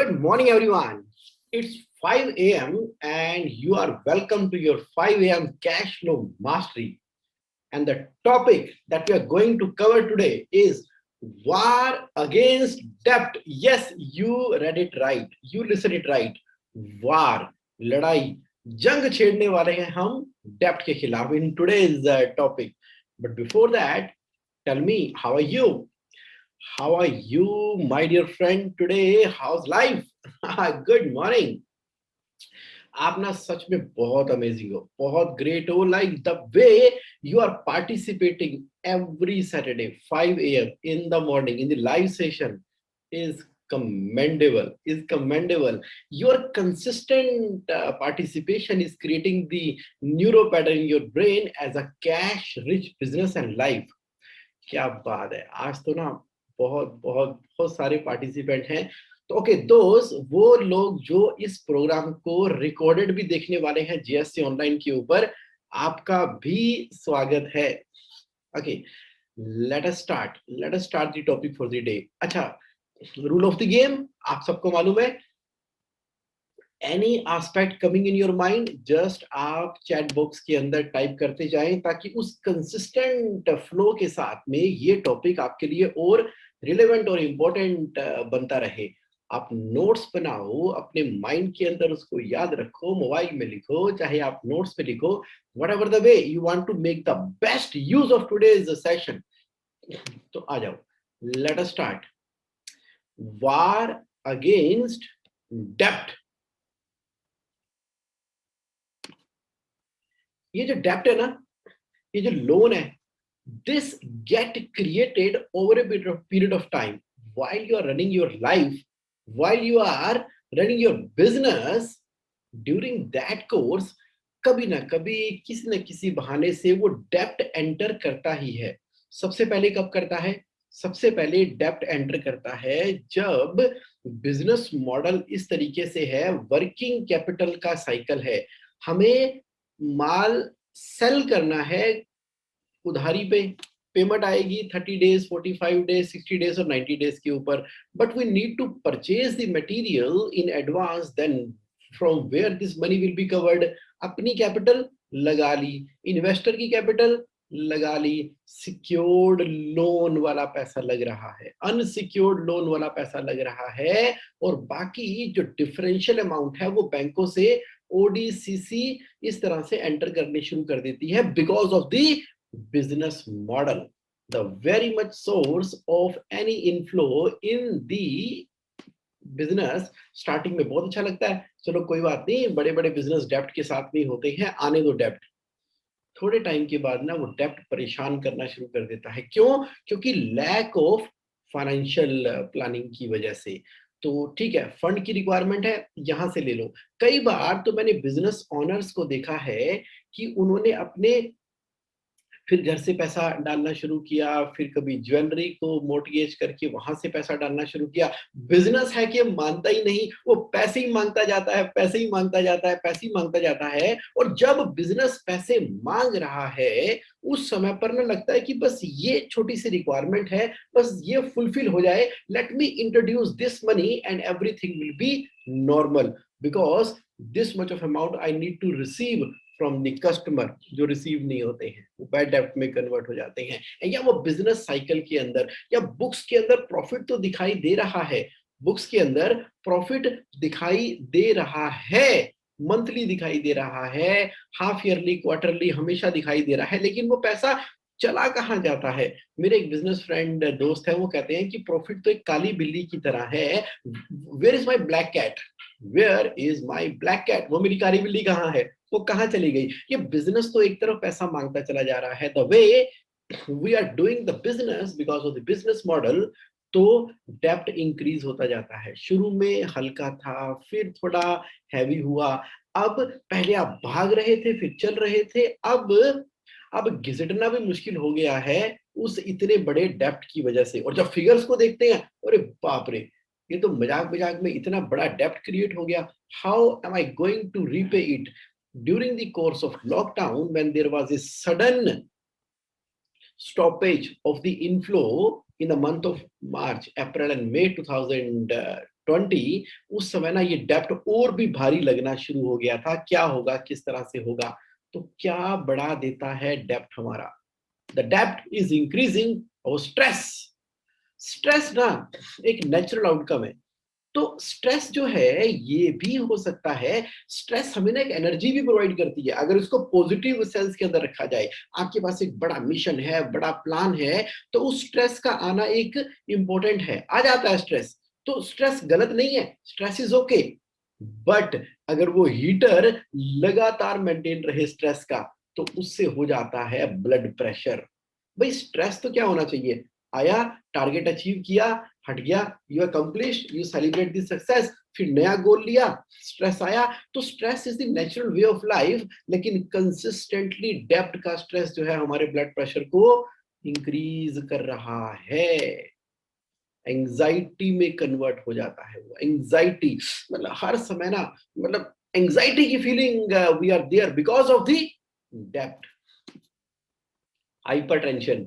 Good morning, everyone. It's 5 a.m. and you are welcome to your 5 a.m. cash flow mastery. And the topic that we are going to cover today is war against debt. Yes, you read it right. You listened it right. War, लड़ाई, जंग छेड़ने वाले हैं हम डेप्ट के खिलाफ in today's topic. But before that, tell me, how are you? How are you, my dear friend, today? How's life? Good morning. आप ना सच में बहुत अमेजिंग हो, बहुत ग्रेट हो. Like the way you are participating every Saturday 5 a.m. in the morning in the live session is commendable. Is commendable. Your consistent participation is creating the neuro pattern in your brain as a cash rich business and life. क्या बात है. आज तो ना बहुत बहुत बहुत सारे पार्टिसिपेंट हैं. तो ओके दोस्त, वो लोग जो इस प्रोग्राम को रिकॉर्डेड भी देखने वाले हैं जीएससी ऑनलाइन के ऊपर, आपका भी स्वागत है. Okay, late us start the topic for the day. अच्छा, रूल ऑफ द गेम आप सबको मालूम है. Any aspect coming in your mind, just आप चैट बॉक्स के अंदर टाइप करते जाएं ताकि उस कंसिस्टेंट फ्लो के साथ में ये टॉपिक आपके लिए और रिलेवेंट और इम्पोर्टेंट बनता रहे. आप नोट्स बनाओ, अपने माइंड के अंदर उसको याद रखो, मोबाइल में लिखो, चाहे आप नोट्स पे लिखो, whatever the way you want to make the best use of today's session. तो आ जाओ, let us start. War against डेप्ट. ये जो डेप्ट है ना, ये जो लोन है, this get created over a period of time while you are running your life, while you are running your business. During that course कभी ना कभी किसी न किसी बहाने से वो डेप्ट एंटर करता ही है. सबसे पहले कब करता है? सबसे पहले डेप्ट एंटर करता है जब बिजनेस मॉडल इस तरीके से है, वर्किंग कैपिटल का साइकिल है, हमें माल सेल करना है उधारी पे, पेमेंट आएगी 30 डेज, 45 डेज, 60 डेज और 90 डेज के ऊपर. But we need to purchase the material in advance. Then from where this money will be covered? अपनी कैपिटल लगा ली, इन्वेस्टर की कैपिटल लगा ली, सिक्योर्ड लोन वाला पैसा लग रहा है, अनसिक्योर्ड लोन वाला पैसा लग रहा है, और बाकी जो डिफरेंशियल अमाउंट है वो बैंकों से ओडीसीसी इस तरह से एंटर करने शुरू कर देती है because of the business model. The very much source of any inflow in the business. Starting में बहुत अच्छा लगता है, चलो कोई बात नहीं, बड़े बड़े बिजनेस डेप्ट के साथ नहीं होते हैं, आने दो डेप्ट. थोड़े टाइम के बाद ना वो डेप्ट परेशान करना शुरू कर देता है. क्यों? क्योंकि लैक ऑफ फाइनेंशियल प्लानिंग की वजह से. तो ठीक है, फंड की रिक्वायरमेंट है, यहां से ले लो. कई बार तो मैंने बिजनेस ओनर्स को देखा है कि उन्होंने अपने फिर घर से पैसा डालना शुरू किया, फिर कभी ज्वेलरी को मोर्टगेज करके वहां से पैसा डालना शुरू किया. बिजनेस है कि मानता ही नहीं, वो पैसे ही मांगता जाता है, पैसे ही मांगता जाता है, पैसे ही मांगता जाता है. और जब बिजनेस पैसे मांग रहा है उस समय पर ना लगता है कि बस ये छोटी सी रिक्वायरमेंट है, बस ये फुलफिल हो जाए, let me introduce this money and everything will be normal, because this much of amount I need to receive from the customer. जो रिसीव नहीं होते हैं वो बैड डेप्ट में कन्वर्ट हो जाते हैं. या वो बिजनेस साइकिल के अंदर या बुक्स के अंदर प्रॉफिट तो दिखाई दे रहा है, बुक्स के अंदर प्रॉफिट दिखाई दे रहा है, मंथली दिखाई दे रहा है, हाफ ईयरली, क्वार्टरली, हमेशा दिखाई दे रहा है, लेकिन वो पैसा चला कहाँ जाता है? मेरे एक बिजनेस फ्रेंड दोस्त है, वो कहते हैं कि प्रॉफिट तो एक काली बिल्ली की तरह है. Where is my black cat? Where is my black cat? वो मेरी काली बिल्ली कहाँ है? वो कहाँ चली गई? ये बिजनेस तो एक तरफ पैसा मांगता चला जा रहा है. The way we are doing the business because of the business model, तो डेप्ट इंक्रीज होता जाता है. शुरू में हल्का था, फिर थोड़ा हैवी हुआ. अब पहले आप भाग रहे थे, फिर चल रहे थे, अब घिसटना भी मुश्किल हो गया है उस इतने बड़े डेप्ट की वजह से. और जब फिगर्स को देखते हैं, अरे बाप रे, ये तो मजाक मजाक में इतना बड़ा डेप्ट क्रिएट हो गया. How am I going to repay it? During the course of lockdown, when there was a sudden stoppage of the inflow in the month of March, April and May 2020, 20, उस समय ना ये डेप्ट और भी भारी लगना शुरू हो गया था। क्या होगा, किस तरह से होगा? तो क्या बढ़ा देता है डेप्ट हमारा? द डेप्ट इज इंक्रीजिंग और स्ट्रेस। स्ट्रेस ना एक नेचुरल आउटकम है। तो स्ट्रेस जो है ये भी हो सकता है, स्ट्रेस हमें ना एक एनर्जी भी प्रोवाइड करती है अगर इसको पॉजिटिव सेंस के अंदर रखा जाए। आपके पास एक बड़ा मिशन है, बड़ा प्लान है, तो उस स्ट्रेस का आना एक इंपॉर्टेंट है, आ जाता है स्ट्रेस। तो स्ट्रेस गलत नहीं है, स्ट्रेस इज ओके। बट अगर वो हीटर लगातार मेंटेन रहे स्ट्रेस का, तो उससे हो जाता है ब्लड प्रेशर। भाई स्ट्रेस तो क्या होना चाहिए, आया, टारगेट अचीव किया, हट गया, you accomplished, you celebrate the success, फिर नया गोल लिया, स्ट्रेस आया। तो stress is the natural way of life. लेकिन कंसिस्टेंटली डेप्ट का स्ट्रेस जो है हमारे ब्लड प्रेशर को इंक्रीज कर रहा है, एंजाइटी में कन्वर्ट हो जाता है। वो एंजाइटी मतलब हर समय ना, मतलब एंजाइटी की feeling we are there because of the डेप्ट। हाइपरटेंशन,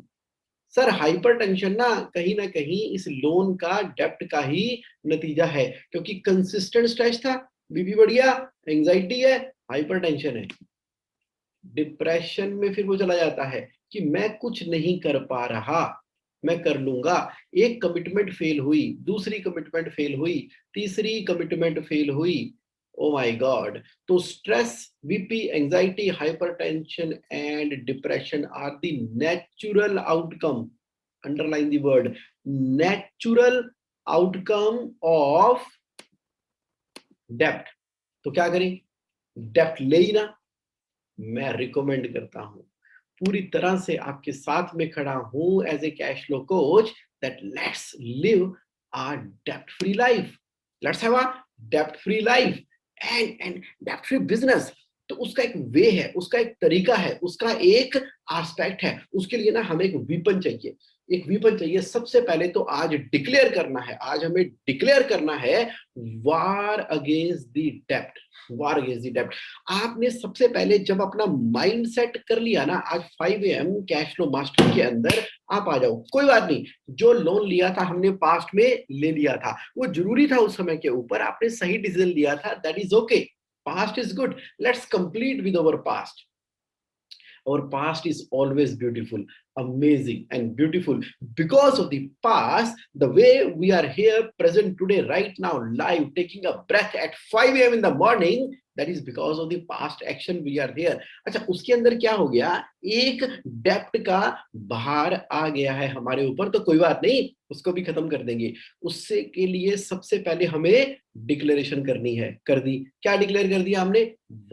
सर हाइपरटेंशन ना कहीं इस लोन का डेप्ट का ही नतीजा है, क्योंकि कंसिस्टेंट स्ट्रेस था, बीपी बढ़ गया, एंजाइटी है, हाइपरटेंशन है। डिप्रेशन में फिर वो चला जाता है कि मैं कुछ नहीं कर पा रहा, मैं कर लूंगा। एक कमिटमेंट फेल हुई, दूसरी कमिटमेंट फेल हुई, तीसरी कमिटमेंट फेल हुई, ओ माय गॉड। तो stress, BP, anxiety, hypertension and depression are the natural outcome, underline the word, natural outcome of डेप्ट। तो क्या करें, डेप्ट ले ही ना। मैं रिकमेंड करता हूं, पूरी तरह से आपके साथ में खड़ा हूं as a cash flow coach, that let's live uh dept free life, let's have a dept free life and dept free business. तो उसका एक वे है, उसका एक तरीका है, उसका एक एस्पेक्ट है। उसके लिए ना हमें एक वीपन चाहिए, एक वीपन चाहिए। सबसे पहले तो आज डिक्लेयर करना है, आज हमें डिक्लेयर करना है वार against the dept, war against the डेप्ट। आपने सबसे पहले जब अपना माइंड सेट कर लिया ना, आज 5 AM कैश फ्लो मास्टर के अंदर आप आ जाओ। कोई बात नहीं, जो लोन लिया था हमने पास्ट में ले लिया था, वो जरूरी था उस समय के ऊपर, आपने सही डिसीजन लिया था, that is okay. Past is good, let's complete with our past. Our past is always beautiful, amazing and beautiful. Because of the past, the way we are here present today, right now, live, taking a breath at 5 AM in the morning, that is because of the past action we are here. अच्छा, उसके अंदर क्या हो गया, एक डेप्ट का भार आ गया है हमारे ऊपर, तो कोई बात नहीं, उसको भी खत्म कर देंगे। उससे के लिए सबसे पहले हमें डिक्लेरेशन करनी है, कर दी। क्या डिक्लेयर कर दिया हमने,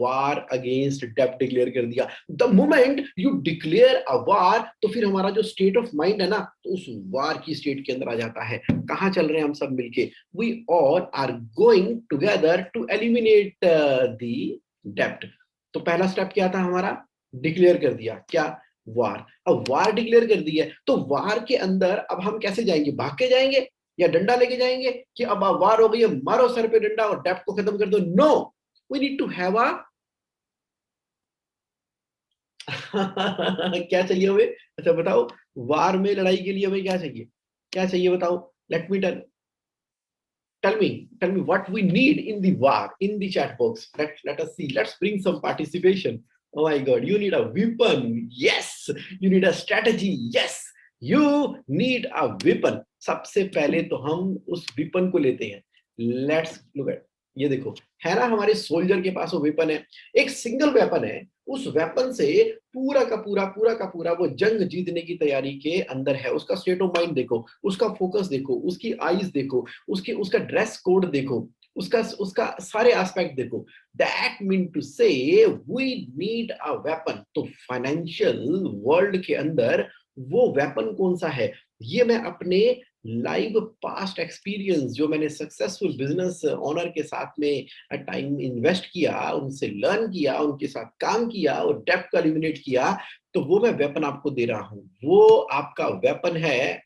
वार अगेंस्ट डेप्ट डिक्लेयर कर दिया। The moment you declare a war, तो फिर हमारा जो स्टेट ऑफ माइंड है ना, तो उस वार की स्टेट के अंदर आ जाता है। कहां चल रहे हैं हम सब मिलके, we all are going together to eliminate the डेप्ट। तो पहला स्टेप क्या था हमारा, डिक्लेयर कर दिया, क्या, वार। अब वार डिक्लेयर कर दी है, तो वार के अंदर अब हम कैसे जाएंगे, भाग के जाएंगे या डंडा लेके जाएंगे कि अब वार हो गई है, मारो सर पे डंडा और डेप्ट को खत्म कर दो? No, we need to have a क्या चाहिए हमें, अच्छा बताओ, वार में लड़ाई के लिए हमें क्या चाहिए, क्या चाहिए बताओ, let me tell me what we need in the war, in the chat box. Let us see, let's bring some participation. Oh my god, you need a weapon, yes, you need a strategy, yes, you need a weapon. सबसे पहले तो हम उस weapon को लेते हैं। Let's look at, ये देखो, है ना, हमारे सोल्जर के पास वो वेपन है, एक सिंगल वेपन है। उस वेपन से पूरा का पूरा वो जंग जीतने की तैयारी के अंदर है। उसका स्टेट ऑफ माइंड देखो, उसका फोकस देखो, उसकी आईज देखो, उसकी उसका ड्रेस कोड देखो, उसका उसका सारे एस्पेक्ट देखो। दैट मीन टू से वी नीड अ वेपन। तो फाइनेंशियल वर्ल्ड के अंदर वो वेपन कौन सा है, ये मैं अपने लाइव पास्ट एक्सपीरियंस, जो मैंने सक्सेसफुल बिजनेस ओनर के साथ में टाइम इन्वेस्ट किया, उनसे लर्न किया, उनके साथ काम किया और डेप्थ को एलिमिनेट किया, तो वो मैं वेपन आपको दे रहा हूं। वो आपका वेपन है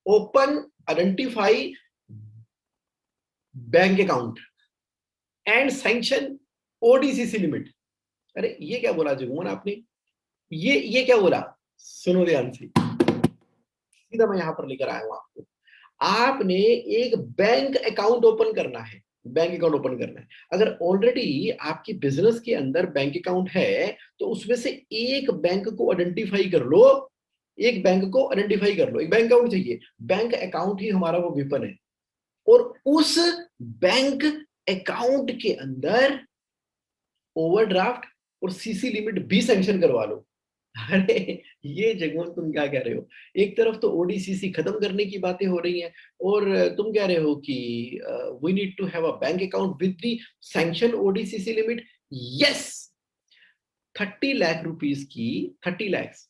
open identify bank account and sanction ODCC limit. अरे ये क्या बोला जुगमन आपने, ये क्या बोला, सुनो ध्यान से, सीधा मैं यहां पर लेकर आया हूं आपको। आपने एक बैंक अकाउंट ओपन करना है, बैंक अकाउंट ओपन करना है। अगर ऑलरेडी आपकी बिजनेस के अंदर बैंक अकाउंट है तो उसमें से एक बैंक को आइडेंटिफाई कर लो, एक बैंक को आइडेंटिफाई कर लो। एक बैंक अकाउंट चाहिए, बैंक अकाउंट ही हमारा वो वेपन है। और उस बैंक अकाउंट के अंदर ओवरड्राफ्ट और सीसी लिमिट भी सैंक्शन करवा लो। अरे ये जगमोहन तुम क्या कह रहे हो? एक तरफ तो ओडीसीसी खत्म करने की बातें हो रही हैं और तुम कह रहे हो कि we need to have a bank account with the sanction ODCC limit. Yes, 30 lakh rupees की, 30 लैक्स,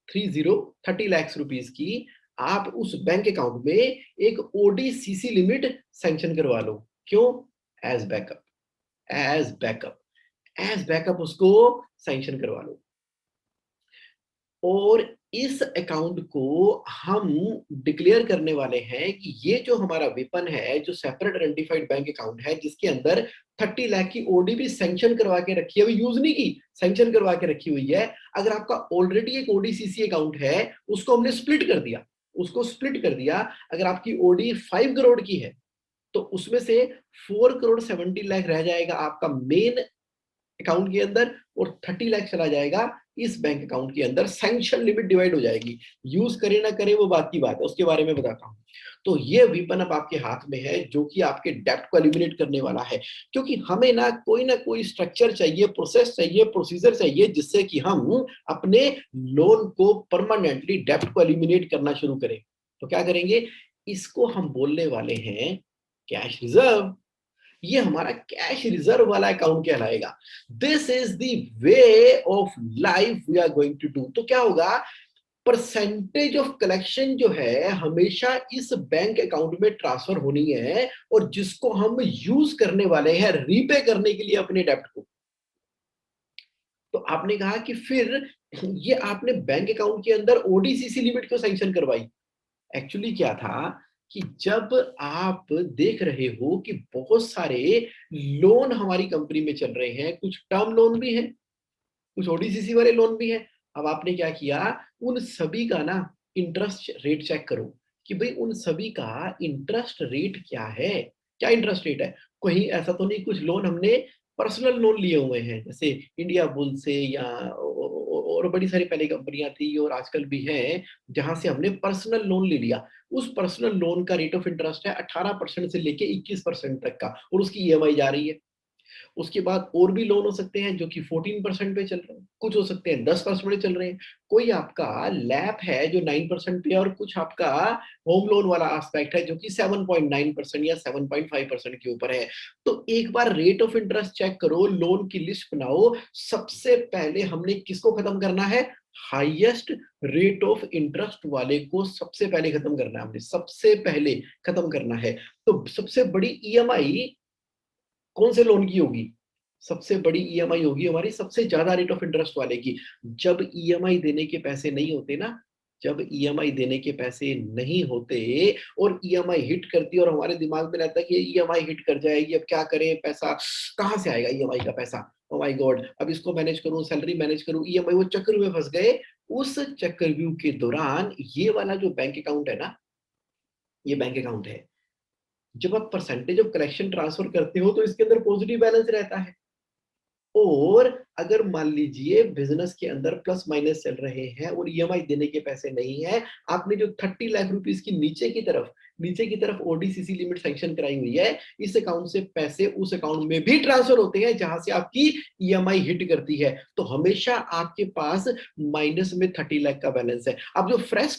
30 लाख रुपीस की आप उस बैंक अकाउंट में एक ओडीसीसी लिमिट सैंक्शन करवा लो। क्यों? As backup, as backup, as backup उसको सैंक्शन करवा लो। और इस अकाउंट को हम डिक्लेयर करने वाले हैं कि ये जो हमारा वेपन है, जो सेपरेट आइडेंटिफाइड बैंक अकाउंट है, जिसके अंदर 30 लाख की ओडी भी सैंक्शन करवा के रखी है, यूज नहीं की, सैंक्शन करवा के रखी हुई है। अगर आपका ऑलरेडी एक ओडीसीसी अकाउंट है, उसको हमने स्प्लिट कर दिया, उसको स्प्लिट कर दिया। अगर आपकी ओडी 5 करोड़ की है तो उसमें से 4 करोड़ 70 लाख रह जाएगा आपका मेन अकाउंट के अंदर और 30 लाख चला जाएगा इस बैंक अकाउंट के अंदर। सैंक्शन लिमिट डिवाइड हो जाएगी, यूज करे ना करे वो बात की बात है, उसके बारे में बताता हूं। तो ये वेपन अब आपके हाथ में है जो कि आपके डेप्ट को एलिमिनेट करने वाला है। क्योंकि हमें ना कोई स्ट्रक्चर चाहिए, प्रोसेस चाहिए, प्रोसीजर चाहिए, जिससे कि हम अपने लोन को परमानेंटली डेप्ट को एलिमिनेट करना शुरू करें। तो क्या करेंगे? इसको हम बोलने वाले हैं कैश रिजर्व। ये हमारा कैश रिजर्व वाला अकाउंट कहलाएगा। This is the way of life we are going to do. तो क्या होगा? परसेंटेज ऑफ कलेक्शन जो है हमेशा इस बैंक अकाउंट में ट्रांसफर होनी है और जिसको हम यूज करने वाले हैं रीपे करने के लिए अपने डेप्ट को। तो आपने कहा कि फिर ये आपने बैंक अकाउंट के अंदर ओडीसीसी लिमिट क्यों सैंक्शन करवाई? एक्चुअली क्या था कि जब आप देख रहे हो कि बहुत सारे लोन हमारी कंपनी में चल रहे हैं, कुछ टर्म लोन भी हैं, कुछ ओडीसीसी वाले लोन भी हैं। अब आपने क्या किया? उन सभी का ना इंटरेस्ट रेट चेक करो कि भाई उन सभी का इंटरेस्ट रेट क्या है, क्या इंटरेस्ट रेट है। कहीं ऐसा तो नहीं कुछ लोन हमने पर्सनल लोन लिए हुए हैं, जैसे इंडिया बुल से या और बड़ी सारी पहले कंपनियां थी और आजकल भी हैं, जहां से हमने पर्सनल लोन ले लिया। उस पर्सनल लोन का रेट ऑफ इंटरेस्ट है 18% से लेके 21% तक का और उसकी ईएमआई जा रही है। उसके बाद और भी लोन हो सकते हैं जो कि 14% पे चल रहे हैं, कुछ हो सकते हैं 10% पे चल रहे हैं, कोई आपका लैप है जो 9% पे है और कुछ आपका होम लोन वाला एस्पेक्ट है जो कि 7.9% या 7.5% के ऊपर है। तो एक बार रेट ऑफ इंटरेस्ट चेक करो, लोन की लिस्ट बनाओ। सबसे पहले हमने किसको खत्म करना है? हाईएस्ट रेट ऑफ इंटरेस्ट वाले को सबसे पहले खत्म करना है, हमने सबसे पहले खत्म करना है। तो सबसे बड़ी ईएमआई कौन से लोन की होगी? सबसे बड़ी ईएमआई होगी हमारी सबसे ज्यादा रेट ऑफ इंटरेस्ट वाले की। जब ईएमआई देने के पैसे नहीं होते ना, जब ईएमआई देने के पैसे नहीं होते और ईएमआई हिट करती है और हमारे दिमाग में रहता है कि ईएमआई हिट कर जाएगी, अब क्या करें, पैसा कहां से आएगा, ईएमआई का पैसा, ओ माय गॉड, अब इसको मैनेज करूं, सैलरी मैनेज करूं, ईएमआई, वो चक्र में फंस गए। उस चक्रव्यूह के दौरान ये वाला जो बैंक अकाउंट है ना, ये बैंक अकाउंट है, जब आप परसेंटेज ऑफ कलेक्शन ट्रांसफर करते हो तो इसके अंदर पॉजिटिव बैलेंस रहता है। और अगर मान लीजिए बिजनेस के अंदर प्लस माइनस चल रहे हैं और ईएमआई देने के पैसे नहीं है, आपने जो 30 लाख रुपीस की नीचे की तरफ ओडीसीसी लिमिट सैंक्शन कराई हुई है, इस अकाउंट से पैसे उस अकाउंट में भी ट्रांसफर होते हैं जहां से आपकी ईएमआई हिट करती है। तो हमेशा आपके पास माइनस में 30 लाख का बैलेंस है। अब जो फ्रेश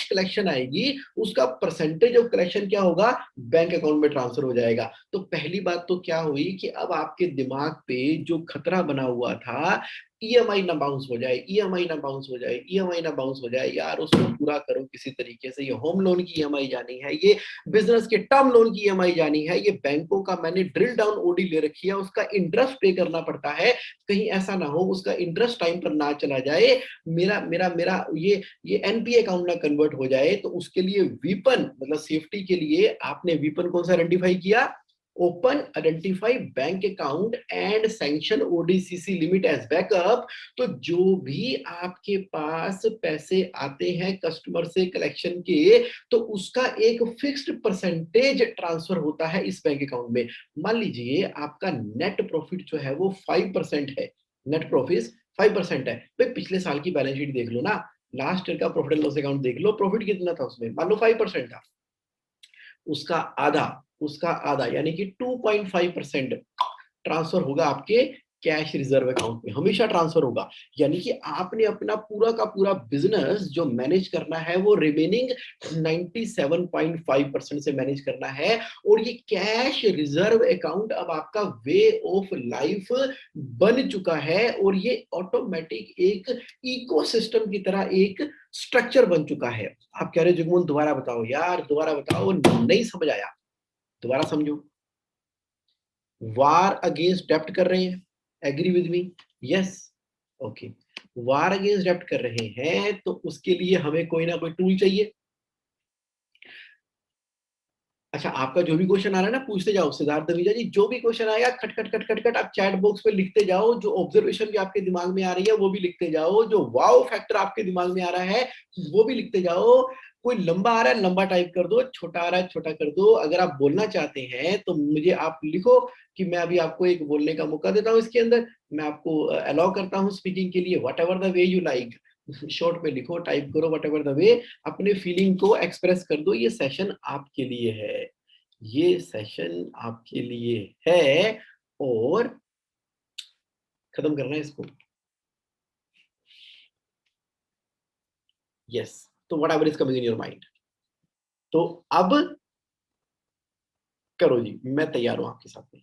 कलेक्शन आएगी उसका परसेंटेज ऑफ कलेक्शन क्या होगा? बैंक अकाउंट में ट्रांसफर हो जाएगा। तो पहली बात तो क्या हुई कि अब आपके दिमाग पे जो खतरा बना हुआ था, ईएमआई ना बाउंस हो जाए, ईएमआई ना बाउंस हो जाए, ईएमआई ना बाउंस हो जाए, यार उसको पूरा करो किसी तरीके से। ये होम लोन की ईएमआई जानी है, ये बिजनेस के टर्म लोन की ईएमआई जानी है, ये बैंकों का मैंने ड्रिल डाउन ओडी ले रखी है, उसका इंटरेस्ट पे करना पड़ता है। कहीं ऐसा ना हो उसका इंटरेस्ट टाइम पर ना चला जाए, मेरा मेरा मेरा ये एनपीए अकाउंट ना कन्वर्ट हो जाए। तो उसके लिए वीपन, मतलब सेफ्टी के लिए आपने वीपन कौन सा आइडेंटिफाई किया? Open identify bank account and sanction ODCC limit as backup. तो जो भी आपके पास पैसे आते हैं कस्टमर से कलेक्शन के, तो उसका एक फिक्स्ड परसेंटेज ट्रांसफर होता है इस बैंक अकाउंट में। मान लीजिए आपका नेट प्रॉफिट जो है वो 5% है, नेट प्रॉफिट 5% है। भाई पिछले साल की बैलेंस शीट देख लो ना, लास्ट ईयर का प्रॉफिट एंड लॉस अकाउंट देख लो, प्रॉफिट कितना था उसमें, मान लो 5% था, उसका आधा, उसका आधा यानी कि 2.5% ट्रांसफर होगा आपके कैश रिजर्व अकाउंट में, हमेशा ट्रांसफर होगा। यानी कि आपने अपना पूरा का पूरा बिजनेस जो मैनेज करना है वो रिमेनिंग 97.5% से मैनेज करना है। और ये कैश रिजर्व अकाउंट अब आपका वे ऑफ लाइफ बन चुका है, और ये ऑटोमेटिक एक इकोसिस्टम की तरह एक स्ट्रक्चर बन चुका है। आप कह रहे हो जुगमन दोबारा बताओ, यार दोबारा बताओ, नहीं समझ आया, दोबारा समझो। वार अगेंस्ट डेप्ट कर रहे हैं, agree with me? Yes, okay. War against डेप्ट कर रहे हैं तो उसके लिए हमें कोई ना कोई टूल चाहिए। अच्छा, आपका जो भी क्वेश्चन आ रहा है ना पूछते जाओ सिद्धार्थ दवीजा जी, जो भी क्वेश्चन आएगा खट खट खट खट खट आप चैट बॉक्स पे लिखते जाओ। जो ऑब्जर्वेशन भी आपके दिमाग में आ रही है वो भी लिखते जाओ, जो वाओ फैक्टर आपके दिमाग में आ रहा है वो भी लिखते जाओ। कोई लंबा आ रहा है लंबा टाइप कर दो, छोटा आ रहा है छोटा कर दो। अगर आप बोलना चाहते हैं तो मुझे आप लिखो कि मैं अभी आपको एक बोलने का मौका देता हूँ, इसके अंदर मैं आपको अलाउ करता हूँ स्पीकिंग के लिए, what ever the way you like. Short में लिखो, टाइप करो, वट एवर द वे, अपने फीलिंग को एक्सप्रेस कर दो। ये सेशन आपके लिए है, ये सेशन आपके लिए है, और खत्म करना है इसको। यस, तो what ever is coming in your mind, तो अब करो जी, मैं तैयार हूं आपके साथ में।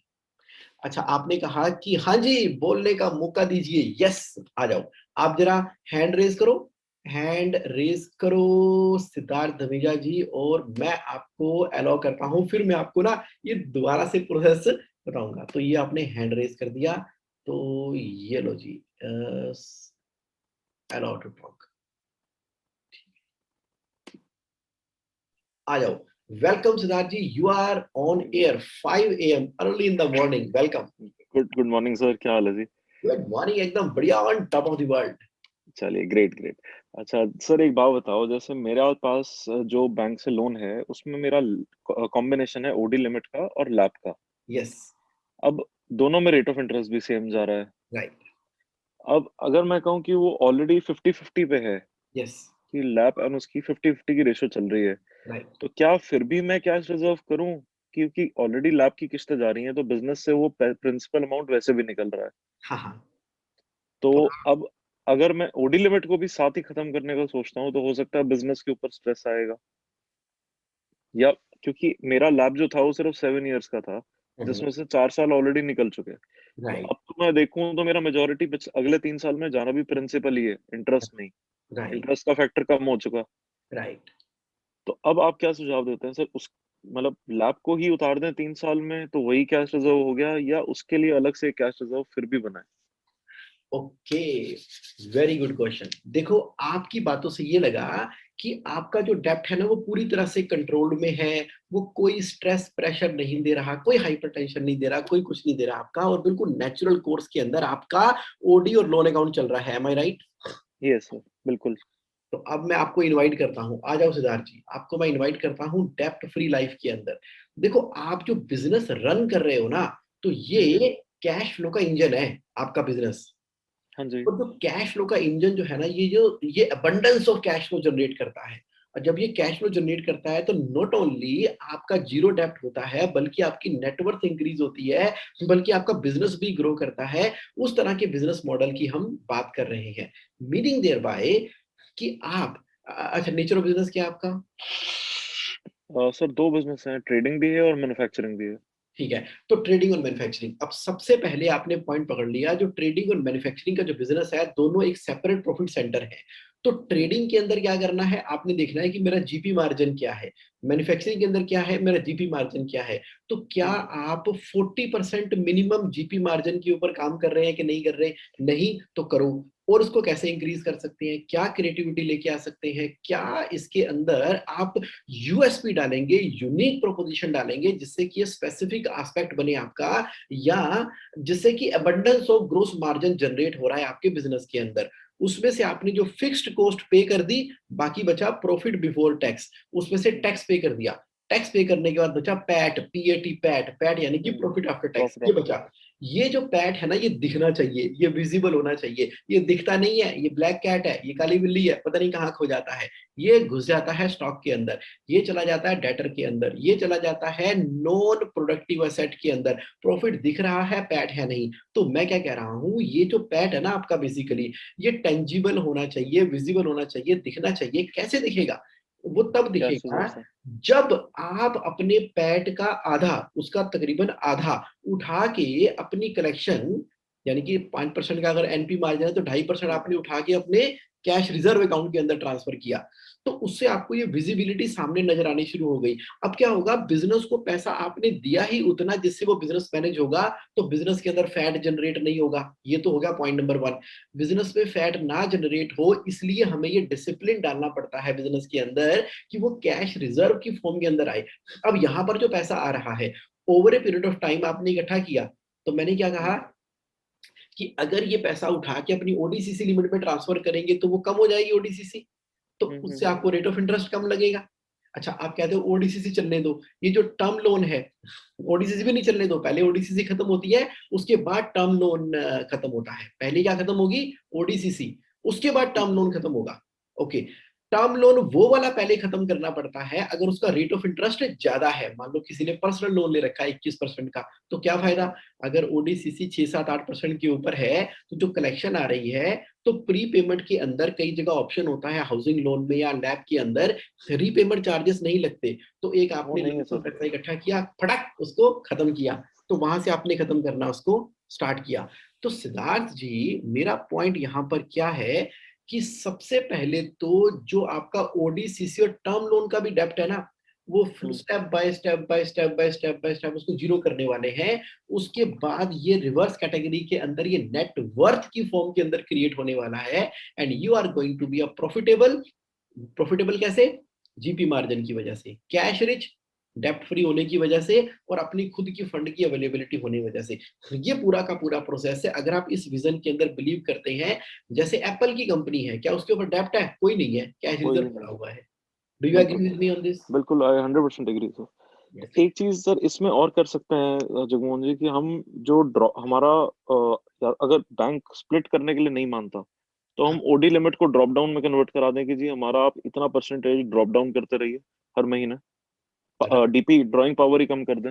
अच्छा, आपने कहा कि हाँ जी बोलने का मौका दीजिए, यस आ जाओ। आप जरा हैंड रेज करो, हैंड रेज करो सिद्धार्थ धमीजा जी, और मैं आपको अलाउ करता हूं। फिर मैं आपको ना ये दोबारा से प्रोसेस बताऊंगा। तो ये आपने हैंड रेज कर दिया, तो ये लो जी, अलाउ टू टॉक, आ जाओ। Welcome Siddharth ji, you are on air 5 AM early in the morning, welcome. Good morning sir, क्या हाल है जी? गुड मॉर्निंग, एकदम बढ़िया, on top of the world. चलिए, ग्रेट ग्रेट। अच्छा सर, एक बात बताओ, जैसे मेरे पास जो बैंक से लोन है उसमें मेरा कॉम्बिनेशन है ओडी लिमिट का और लैप का। यस, अब दोनों में रेट ऑफ इंटरेस्ट भी सेम जा रहा है। राइट, अब अगर मैं कहूँ कि वो ऑलरेडी 50-50 पे है, यस, कि लैप और उसकी 50-50 की रेशो चल रही है, राइट, तो क्या फिर भी मैं कैश रिजर्व करूं? क्योंकि ऑलरेडी लैप की किस्तें जा रही हैं तो बिजनेस से वो प्रिंसिपल अमाउंट वैसे भी निकल रहा है। हाँ हाँ। तो तो अब अगर मैं ओडी लिमिट को भी साथ ही खत्म करने का सोचता हूँ तो हो सकता है बिजनेस के ऊपर स्ट्रेस आएगा। या क्योंकि मेरा लैब जो था वो सिर्फ 7 इयर्स का था, जिसमें से 4 साल ऑलरेडी निकल चुके हैं। तो राइट, अब तो मैं देखूं तो मेरा मेजोरिटी अगले 3 साल में जाना भी प्रिंसिपल ही है, इंटरेस्ट नहीं। राइट, इंटरेस्ट का फैक्टर कम हो चुका। राइट। तो अब आप क्या सुझाव देते हैं सर? उस मतलब लैब को ही उतार दें 3 साल में तो वही कैश रिजर्व हो गया, या उसके लिए अलग से कैश रिजर्व फिर भी बनाए? Okay, very good question. देखो, आपकी बातों से ये लगा कि आपका जो डेप्ट है ना वो पूरी तरह से कंट्रोल में है, वो कोई स्ट्रेस प्रेशर नहीं दे रहा, कोई हाइपरटेंशन नहीं दे रहा, कोई कुछ नहीं दे रहा आपका, और बिल्कुल नेचुरल कोर्स के अंदर आपका ओडी और लोन अकाउंट चल रहा है। एम आई राइट? यस सर, बिल्कुल। तो अब मैं आपको इनवाइट करता हूं, आ जाओ सिद्धार्थ जी, आपको मैं इनवाइट करता हूं डेप्ट फ्री लाइफ के अंदर। देखो, आप जो बिजनेस रन कर रहे हो ना, तो जी। ये कैश फ्लो का इंजन है आपका बिजनेस। हाँ जी। और जो कैश फ्लो का इंजन जो है ना, ये abundance of cash flow generate करता है। और जब ये कैश फ्लो जनरेट करता है तो नॉट ओनली आपका जीरो डेप्ट होता है, बल्कि आपकी नेटवर्थ इंक्रीज होती है, बल्कि आपका बिजनेस भी ग्रो करता है। उस तरह के बिजनेस मॉडल की हम बात कर रहे हैं। मीनिंग देयर बाय कि आप अच्छा, नेचर ऑफ बिजनेस क्या है आपका? सर, दो बिजनेस हैं, ट्रेडिंग भी है और मैन्युफैक्चरिंग भी है। ठीक है, तो ट्रेडिंग और मैन्युफैक्चरिंग, अब सबसे पहले आपने पॉइंट पकड़ लिया। जो ट्रेडिंग और मैन्युफैक्चरिंग का जो बिजनेस है, दोनों एक सेपरेट प्रॉफिट सेंटर है। तो ट्रेडिंग के अंदर क्या करना है, आपने देखना है कि मेरा जीपी मार्जिन क्या है। मैन्युफैक्चरिंग के अंदर क्या है, मेरा जीपी मार्जिन क्या है। तो क्या हम्म। आप 40% मिनिमम जीपी मार्जिन के ऊपर काम कर रहे हैं कि नहीं कर रहे? नहीं तो करो। और उसको कैसे इंक्रीज कर सकते हैं, क्या क्रिएटिविटी लेके आ सकते हैं, क्या इसके अंदर आप यूएसपी डालेंगे, यूनिक प्रोपोजिशन डालेंगे, जिससे कि ये स्पेसिफिक एस्पेक्ट बने आपका, या जिससे कि abundance of gross margin generate हो रहा है आपके बिजनेस के अंदर। उसमें से आपने जो फिक्स्ड कॉस्ट पे कर दी, बाकी बचा प्रॉफिट बिफोर टैक्स, उसमें से टैक्स पे कर दिया, टैक्स पे करने के बाद बचा पैट, पीएटी, पैट, पैट यानी कि प्रॉफिट आफ्टर टैक्स, प्रॉफिट ये आफ्टर बचा। टैक्स। ये जो पैट है ना, ये दिखना चाहिए, ये विजिबल होना चाहिए, ये दिखता नहीं है, ये ब्लैक कैट है, ये काली बिल्ली है, पता नहीं कहाँ खो जाता है, ये घुस जाता है स्टॉक के अंदर, ये चला जाता है डेटर के अंदर, ये चला जाता है नॉन प्रोडक्टिव एसेट के अंदर, प्रॉफिट दिख रहा है, पैट है नहीं। तो मैं क्या कह रहा हूँ, ये जो पैट है ना आपका, बेसिकली ये टेंजिबल होना चाहिए, विजिबल होना चाहिए, दिखना चाहिए। कैसे दिखेगा? वो तब कैश दिखेगा रिजर्व है। जब आप अपने पैट का आधा, उसका तकरीबन आधा उठा के अपनी कलेक्शन, यानी कि 5% का अगर एनपी मार्जिन है तो 2.5% आपने उठा के अपने कैश रिजर्व अकाउंट के अंदर ट्रांसफर किया, तो उससे आपको ये विजिबिलिटी सामने नजर आनी शुरू हो गई। अब क्या होगा, बिजनेस को पैसा आपने दिया ही उतना जिससे वो बिजनेस मैनेज होगा, तो बिजनेस के अंदर फैट जनरेट नहीं होगा। ये तो हो गया पॉइंट नंबर 1। बिजनेस में फैट ना जनरेट हो, इसलिए हमें ये डिसिप्लिन डालना पड़ता है बिजनेस के अंदर कि वो कैश रिजर्व की फॉर्म के अंदर आए। अब यहाँ पर जो पैसा आ रहा है, over a period of time आपने इकट्ठा किया, तो मैंने क्या कहा कि अगर ये पैसा उठा के अपनी ओडीसीसी लिमिट में ट्रांसफर करेंगे तो वो कम हो जाएगी ओडीसीसी, तो उससे आपको रेट ऑफ इंटरेस्ट कम लगेगा। अच्छा, आप कहते हो ओडीसीसी चलने दो, ये जो टर्म लोन है, ओडीसीसी भी नहीं चलने दो, पहले ओडीसीसी खत्म होती है, उसके बाद टर्म लोन खत्म होता है। पहले क्या खत्म होगी? ओडीसीसी, उसके बाद टर्म लोन खत्म होगा। ओके, टर्म लोन वो वाला पहले खत्म करना पड़ता है अगर उसका रेट ऑफ इंटरेस्ट ज्यादा है। मान लो किसी ने पर्सनल लोन ले रखा है 21% का, तो क्या फायदा? अगर ओडीसीसी 6-7-8% के ऊपर है, तो जो कलेक्शन आ रही है, तो प्री पेमेंट के अंदर कई जगह ऑप्शन होता है हाउसिंग लोन में या लैब के अंदर, रीपेमेंट चार्जेस नहीं लगते। तो एक वो आपने नहीं है लमसम सर। पैसा इकट्ठा किया, फटक उसको खत्म किया, तो वहां से आपने खत्म करना उसको स्टार्ट किया। तो सिद्धार्थ जी, मेरा पॉइंट यहाँ पर क्या है कि सबसे पहले तो जो आपका ओडीसीसी और टर्म लोन का भी डेप्ट है ना, वो step by step by step by step by step उसको जीरो करने वाले हैं। उसके बाद ये रिवर्स कैटेगरी के अंदर ये नेट वर्थ की फॉर्म के अंदर क्रिएट होने वाला है, and you are going to be a profitable. Profitable कैसे? जीपी मार्जिन की वजह से, कैश रिच, डेप्ट फ्री होने की वजह से, और अपनी खुद की फंड की अवेलेबिलिटी होने की वजह से। ये पूरा का पूरा प्रोसेस है। अगर आप इस विजन के अंदर बिलीव करते हैं, जैसे एप्पल की कंपनी है, क्या उसके ऊपर डेप्ट है? कोई नहीं है, कैश कोई रिजर्व भी नहीं पड़ा है। हुआ है। डू यू बिल्कुल, agree with me on this? बिल्कुल आई 100% एग्री सर। यस। एक चीज सर इसमें और कर सकते हैं जगमोहन जी, कि हम जो ड्रॉ हमारा यार अगर बैंक स्प्लिट करने के लिए नहीं मानता, तो हम ओडी लिमिट को ड्रॉप डाउन में कन्वर्ट करा दें कि जी हमारा आप इतना परसेंटेज ड्रॉप डाउन करते रहिए हर महीने, डीपी ड्राइंग पावर ही कम कर दें।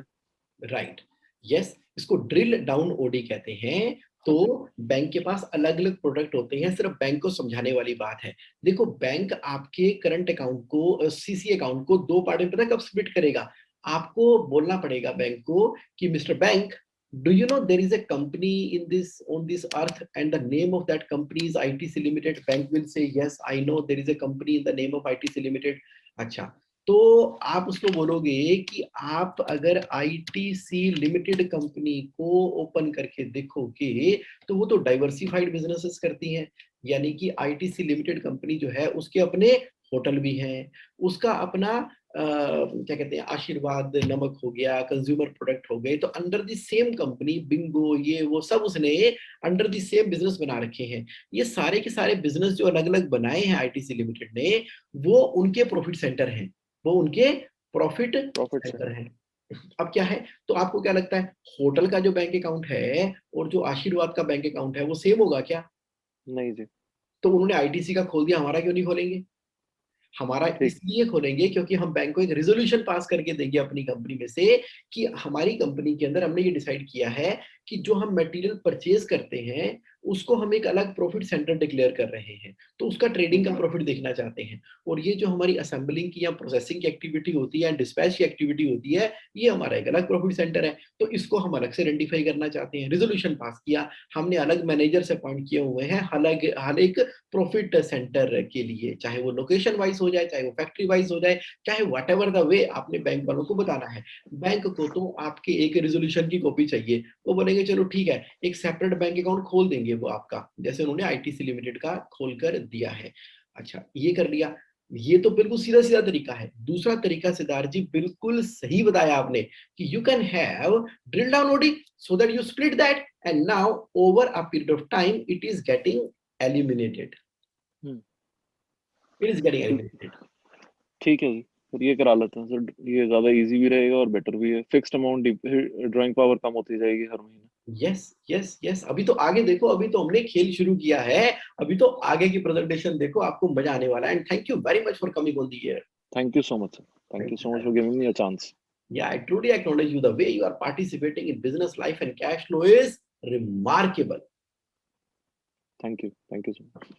राइट, यस, इसको ड्रिल डाउन ओडी कहते हैं। तो हाँ जी। बैंक के पास अलग अलग प्रोडक्ट होते हैं, सिर्फ बैंक को समझाने वाली बात है। देखो, बैंक आपके करंट अकाउंट को, सीसी अकाउंट को दो पार्ट में पता है कब स्प्लिट करेगा? आपको बोलना पड़ेगा बैंक को कि mister bank, do you know there is a company in this on this earth and the name of that company is ITC limited. Bank will say yes I know there is a company in the name of ITC limited. अच्छा, तो आप उसको बोलोगे कि आप अगर ITC limited company को open करके देखोगे, तो वो तो डाइवर्सिफाइड बिजनेसेस करती हैं। यानी कि आईटीसी लिमिटेड कंपनी जो है, उसके अपने होटल भी हैं, उसका अपना क्या कहते हैं, आशीर्वाद नमक हो गया, कंज्यूमर प्रोडक्ट हो गए, तो under the same company Bingo, ये वो सब उसने अंडर द सेम बिजनेस बना रखे हैं। ये सारे के सारे बिजनेस जो अलग अलग बनाए हैं आईटीसी लिमिटेड ने, वो उनके प्रॉफिट सेंटर हैं, वो उनके प्रॉफिट प्रॉफिट से। सेंटर हैं। अब क्या है, तो आपको क्या लगता है, होटल का जो बैंक अकाउंट है और जो आशीर्वाद का बैंक अकाउंट है, वो सेम होगा क्या? नहीं जी। तो उन्होंने आईटीसी का खोल दिया, हमारा क्यों नहीं खोलेंगे? हमारा ठीक। इसलिए खोलेंगे क्योंकि हम बैंक को एक रेजोल्यूशन पास करके देंगे अपनी कंपनी में से कि हमारी कंपनी के अंदर हमने ये डिसाइड किया है कि जो हम मटेरियल परचेज करते हैं, उसको हम एक अलग प्रॉफिट सेंटर डिक्लेयर कर रहे हैं, तो उसका ट्रेडिंग का प्रॉफिट देखना चाहते हैं। और ये जो हमारी असेंबलिंग की या प्रोसेसिंग की एक्टिविटी होती है, डिस्पैच की एक्टिविटी होती है, ये हमारा एक अलग प्रॉफिट सेंटर है, तो इसको हम अलग से आइडेंटिफाई करना चाहते हैं। रेजोल्यूशन पास किया हमने, अलग मैनेजर से अपॉइंट किए हुए हैं, अलग हर एक प्रॉफिट सेंटर के लिए, चाहे वो लोकेशन वाइज हो जाए, चाहे वो फैक्ट्री वाइज हो जाए, चाहे वट एवर द वे आपने बैंक वालों को बताना है। बैंक को तो आपके एक रेजोल्यूशन की कॉपी चाहिए, वो बोलेंगे चलो ठीक है, एक सेपरेट बैंक अकाउंट खोल देंगे लिए वो आपका, जैसे उन्होंने आईटीसी लिमिटेड का खोलकर दिया है। अच्छा, ये कर लिया, ये तो बिल्कुल सीधा सीधा तरीका है। दूसरा तरीका सिद्धार्थ जी बिल्कुल सही बताया आपने कि you can have drill down OD so that you split that and now over a period of time it is getting eliminated, hmm, it is getting ठीक एलिमिनेटेड। ठीक है जी, फिर ये करा लेते हैं सर, ये ज्यादा इजी भी रहेगा और बेटर भी है। फिक्स्ड अमाउंट, ड्राइंग पावर कम होती जाएगी हर महीने। यस यस यस, अभी तो आगे देखो, अभी तो हमने खेल शुरू किया है, अभी तो आगे की प्रेजेंटेशन देखो, आपको मजा आने वाला है। And thank you very much for coming on the air. Thank you so much sir, thank thank you you so much very for much. Giving me a chance. Yeah, I truly acknowledge you. The way you are participating in business life and cash flow is remarkable. Thank you so much.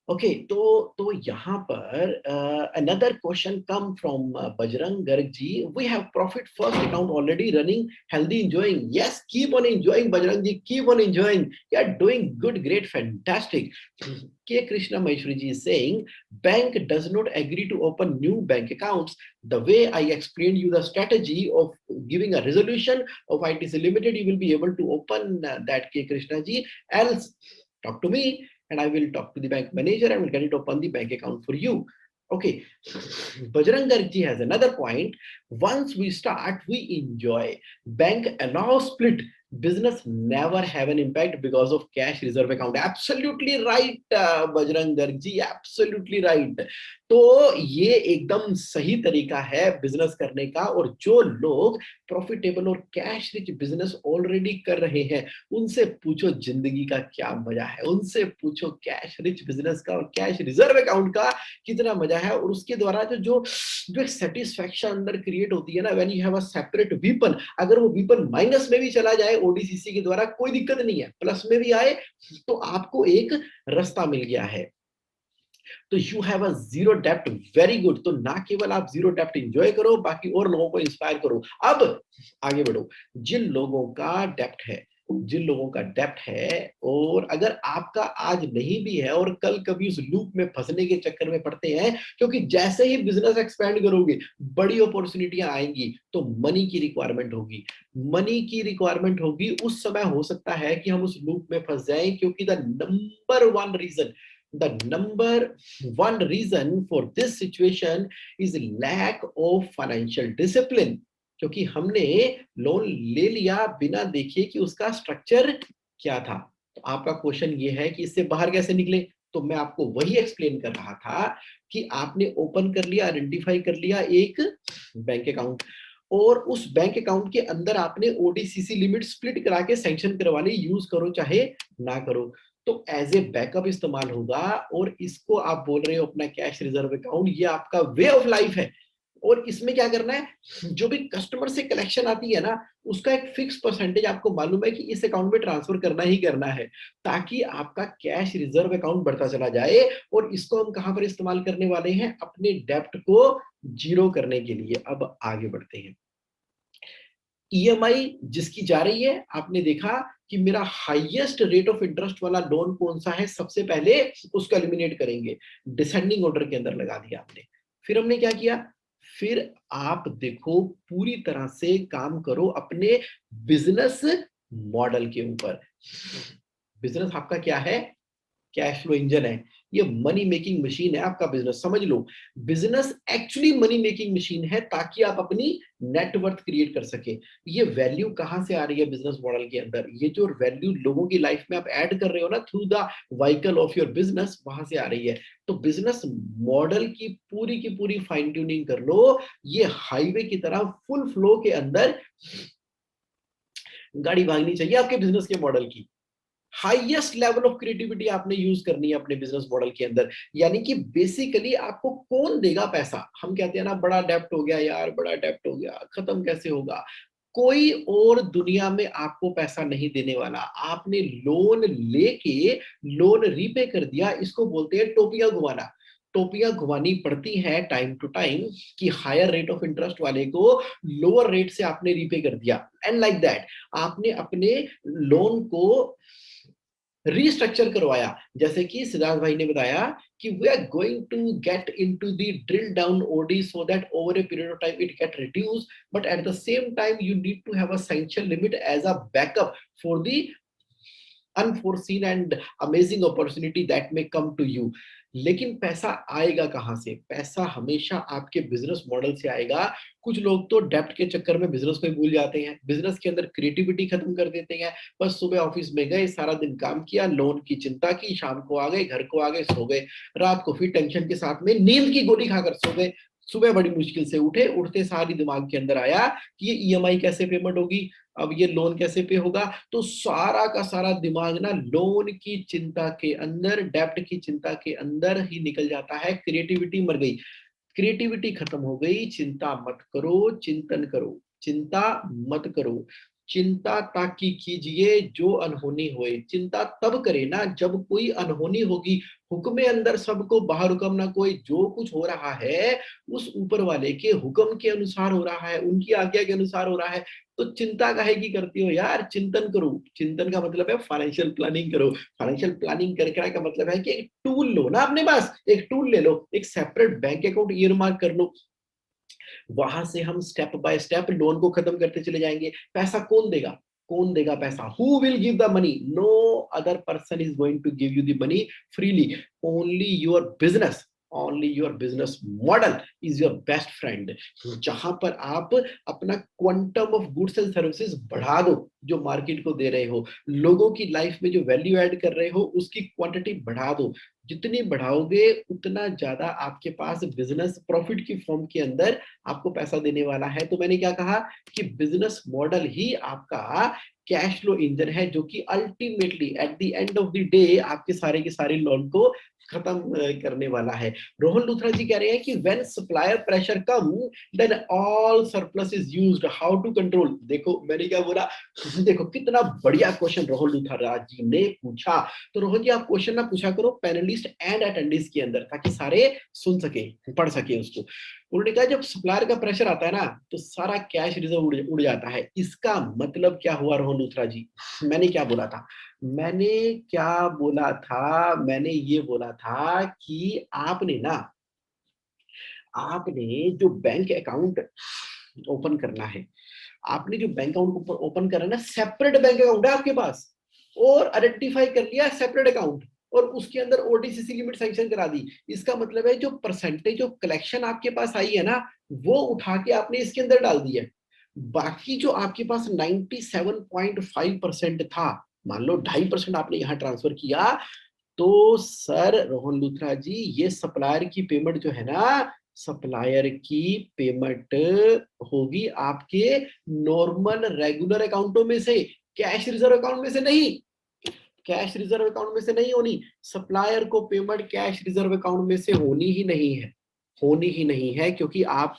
Okay, तो यहाँ पर another question come from Bajrang Garg ji. We have profit first account already running, healthy, enjoying. Yes, keep on enjoying, Bajrang ji. Keep on enjoying. You are doing good, great, fantastic. K. Krishna Maheshwari ji is saying, bank does not agree to open new bank accounts. The way I explained you the strategy of giving a resolution of ITC Limited, you will be able to open that, K. Krishna ji. Else, talk to me and I will talk to the bank manager and will get it open the bank account for you. Okay, Bajrang Garg has another point. Once we start, we enjoy. Bank allow split. Business never have an impact because of cash reserve account. Absolutely right, Bajrang Garg ji, absolutely right. तो ये एकदम सही तरीका है business करने का, और जो लोग प्रॉफिटेबल और कैश रिच बिजनेस ऑलरेडी कर रहे हैं उनसे पूछो जिंदगी का क्या मजा है, उनसे पूछो कैश रिच बिजनेस का और कैश रिजर्व अकाउंट का कितना मजा है। और उसके द्वारा जो जो जो एक सेटिस्फैक्शन अंदर क्रिएट होती है ना, when you have a separate weapon, अगर वो वीपन माइनस में भी चला जाए ओडीसीसी के द्वारा कोई दिक्कत नहीं है, प्लस में भी आए तो आपको एक रास्ता मिल गया है। तो यू हैव अ जीरो डेप्ट, वेरी गुड। तो ना केवल आप जीरो डेप्ट एंजॉय करो, बाकी और लोगों को इंस्पायर करो। अब आगे बढ़ो। जिन लोगों का डेप्ट है, जिन लोगों का डेप्ट है, और अगर आपका आज नहीं भी है और कल कभी उस लूप में फंसने के चक्कर में पड़ते हैं, क्योंकि जैसे ही बिजनेस एक्सपेंड करोगे बड़ी अपॉर्चुनिटियां आएंगी तो मनी की रिक्वायरमेंट होगी, मनी की रिक्वायरमेंट होगी। उस समय हो सकता है कि हम उस लूप में फंस जाएं, क्योंकि the number one reason for this situation is lack of financial discipline, क्योंकि हमने लोन ले लिया बिना देखे कि उसका स्ट्रक्चर क्या था। तो आपका क्वेश्चन ये है कि इससे बाहर कैसे निकले, तो मैं आपको वही एक्सप्लेन कर रहा था कि आपने ओपन कर लिया, आइडेंटिफाई कर लिया एक बैंक अकाउंट, और उस बैंक अकाउंट के अंदर आपने ओडीसीसी लिमिट स्प्लिट करा के सैंक्शन करवा ली, यूज करो चाहे ना करो, तो एज ए बैकअप इस्तेमाल होगा। और इसको आप बोल रहे हो अपना कैश रिजर्व अकाउंट, ये आपका वे ऑफ लाइफ है। और इसमें क्या करना है, जो भी कस्टमर से कलेक्शन आती है ना, उसका एक फिक्स परसेंटेज आपको मालूम है कि इस अकाउंट में ट्रांसफर करना ही करना है, ताकि आपका कैश रिजर्व अकाउंट बढ़ता चला जाए। और इसको हम कहां पर इस्तेमाल करने वाले हैं, अपने डेप्ट को जीरो करने के लिए। अब आगे बढ़ते हैं। ईएमआई जिसकी जा रही है, आपने देखा कि मेरा हाईएस्ट रेट ऑफ इंटरेस्ट वाला लोन कौन सा है, सबसे पहले उसको एलिमिनेट करेंगे, डिसेंडिंग ऑर्डर के अंदर लगा दिया आपने। फिर हमने क्या किया, फिर आप देखो पूरी तरह से काम करो अपने बिजनेस मॉडल के ऊपर। बिजनेस आपका क्या है, कैश फ्लो इंजन है, ये मनी मेकिंग मशीन है आपका बिजनेस, समझ लो। Business actually money making machine है, ताकि आप अपनी नेटवर्थ क्रिएट कर सके। ये वैल्यू कहां से आ रही है बिजनेस मॉडल के अंदर, ये जो वैल्यू लोगों की लाइफ में आप ऐड कर रहे हो ना through the vehicle of your business, वहां से आ रही है। तो बिजनेस मॉडल की पूरी फाइन ट्यूनिंग कर लो, ये हाईवे की तरह फुल फ्लो के अंदर गाड़ी भागनी चाहिए आपके बिजनेस के मॉडल की। हाईएस्ट लेवल ऑफ क्रिएटिविटी आपने यूज करनी है अपने बिजनेस मॉडल के अंदर। यानी कि बेसिकली आपको कौन देगा पैसा, हम कहते हैं ना बड़ा डेप्ट हो गया यार, बड़ा डेप्ट हो गया, खत्म कैसे होगा। कोई और दुनिया में आपको पैसा नहीं देने वाला। आपने लोन लेके लोन रीपे कर दिया, इसको बोलते हैं टोपियां घुमाना। टोपियां घुमानी पड़ती हैं टाइम टू टाइम, कि हायर रेट ऑफ इंटरेस्ट वाले को लोअर रेट से आपने रीपे कर दिया, एंड लाइक दैट आपने अपने लोन को रीस्ट्रक्चर करवाया। जैसे कि सिद्धार्थ भाई ने बताया कि we are going to get into the drill down OD so that over a period of time it get reduce, but at the same time you need to have a sanction limit as a backup for the unforeseen and amazing opportunity that may come to you. लेकिन पैसा आएगा कहाँ से? पैसा हमेशा आपके business model से आएगा। कुछ लोग तो डेब्ट के चक्कर में बिजनेस में भूल जाते हैं, बिजनेस के अंदर क्रिएटिविटी खत्म कर देते हैं। बस सुबह ऑफिस में गए, सारा दिन काम किया, लोन की चिंता की, शाम को आ गए, घर को आ गए, सो गए, रात को फिर टेंशन के साथ में नींद की गोली खाकर सो गए। सुबह बड़ी मुश्किल से उठे, उठते सारी दिमाग के अंदर आया कि ये ईएमआई कैसे पेमेंट होगी, अब ये लोन कैसे पे होगा। तो सारा का सारा दिमाग ना लोन की चिंता के अंदर, डेब्ट की चिंता के अंदर ही निकल जाता है। क्रिएटिविटी मर गई, क्रिएटिविटी खत्म हो गई। चिंता मत करो, चिंतन करो। चिंता मत करो, चिंता ताकि कीजिए जो अनहोनी होए। चिंता तब करे ना जब कोई अनहोनी होगी। हुक्मे अंदर सबको बाहर हुक्म ना कोई। जो कुछ हो रहा है उस ऊपर वाले के हुक्म के अनुसार हो रहा है, उनकी आज्ञा के अनुसार हो रहा है। तो चिंता काहे की करती हो यार? चिंतन करो। चिंतन का मतलब है फाइनेंशियल प्लानिंग करो। फाइनेंशियल प्लानिंग करने का मतलब है कि एक टूल लो ना अपने पास, एक टूल ले लो, एक separate bank account year mark कर लो। वहां से हम स्टेप बाय स्टेप लोन को खत्म करते चले जाएंगे। पैसा कौन देगा? कौन देगा पैसा? Who will give the money? No other person is going to give you the money freely. Only your business, only your business model is your best friend. जहां पर आप अपना quantum of goods and services बढ़ा दो, जो market को दे रहे हो, लोगों की लाइफ में जो वैल्यू ऐड कर रहे हो उसकी क्वांटिटी बढ़ा दो। जितनी बढ़ाओगे उतना ज्यादा आपके पास बिजनेस प्रॉफिट की फॉर्म के अंदर आपको पैसा देने वाला है। तो मैंने क्या कहा कि बिजनेस मॉडल ही आपका कैश फ्लो इंजन है, जो कि ultimately at the end of the day आपके सारे के सारे लोन को खत्म करने वाला है। रोहन लूथरा जी कह रहे हैं कि when supplier pressure come then all surplus is used, how to control. देखो मैंने क्या बोला, देखो कितना बढ़िया क्वेश्चन रोहन लूथरा जी ने पूछा। तो रोहन जी आप क्वेश्चन ना पूछा करो पैनलिस्ट एंड अटेंडेंट्स के अंदर, ताकि सारे सुन सके, पढ़ सके उसको। उन्होंने कहा जब सप्लायर का प्रेशर आता है ना तो सारा कैश रिजर्व उड़ जाता है। इसका मतलब क्या हुआ रोहन लूथरा जी? मैंने क्या बोला था? मैंने क्या बोला था? मैंने ये बोला था कि आपने जो बैंक अकाउंट ओपन करना है, आपने जो बैंक अकाउंट ओपन करना है ना, सेपरेट बैंक अकाउंट है आपके पास, और आइडेंटिफाई कर लिया सेपरेट अकाउंट, और उसके अंदर ओटीसीसी लिमिट सैंक्शन करा दी। इसका मतलब है जो परसेंटेज ऑफ कलेक्शन आपके पास आई है ना, वो उठा के आपने इसके अंदर डाल दी है। बाकी जो आपके पास 97.5% था, मान लो 2.5% आपने यहाँ ट्रांसफर किया, तो सर रोहन लूथरा जी ये सप्लायर की पेमेंट जो है ना, सप्लायर की पेमेंट होगी आपके नॉर्मल रेगुलर अकाउंटों में से, कैश रिजर्व अकाउंट में से नहीं। कैश रिजर्व अकाउंट में से नहीं होनी। सप्लायर को पेमेंट कैश रिजर्व अकाउंट में से होनी ही नहीं है, होनी ही नहीं है, क्योंकि आप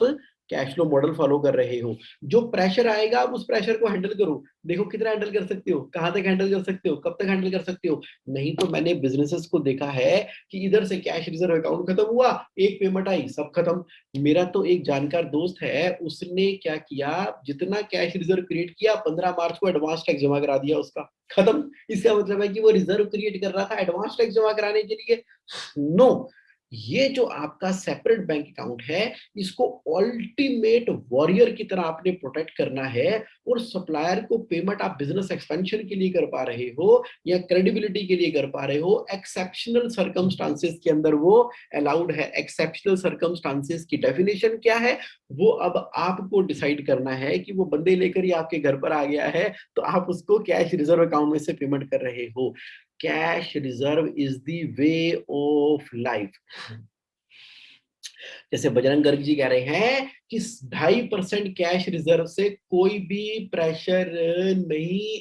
कैश फ्लो मॉडल फॉलो कर रहे हो। जो प्रेशर आएगा आप उस प्रेशर को हैंडल करो। देखो कितना हैंडल कर सकते हो, कहां तक हैंडल कर सकते हो, कब तक हैंडल कर सकते हो। नहीं तो मैंने बिजनेसेस को देखा है कि इधर से कैश रिजर्व अकाउंट खत्म हुआ, एक पेमेंट आई, सब खत्म। मेरा तो एक जानकार दोस्त है, उसने क्या किया, जितना कैश रिजर्व क्रिएट किया 15 मार्च को एडवांस टैक्स जमा करा दिया, उसका खत्म। इसका मतलब है कि वो रिजर्व क्रिएट कर रहा था एडवांस टैक्स जमा कराने के लिए। नो, ये जो आपका सेपरेट बैंक अकाउंट है, इसको अल्टीमेट वॉरियर की तरह आपने प्रोटेक्ट करना है। और सप्लायर को पेमेंट आप बिजनेस एक्सपेंशन के लिए कर पा रहे हो या क्रेडिबिलिटी के लिए कर पा रहे हो, एक्सेप्शनल सर्कमस्टांसेस के अंदर वो अलाउड है। एक्सेप्शनल सर्कमस्टांसेस की डेफिनेशन क्या है, वो अब आपको डिसाइड करना है कि वो बंदे लेकर ही आपके घर पर आ गया है, तो आप उसको कैश रिजर्व अकाउंट में से पेमेंट कर रहे हो। Cash reserve is the way of life. जैसे बजरंग गर्ग जी कह रहे हैं कि 2.5% कैश रिजर्व से कोई भी प्रेशर नहीं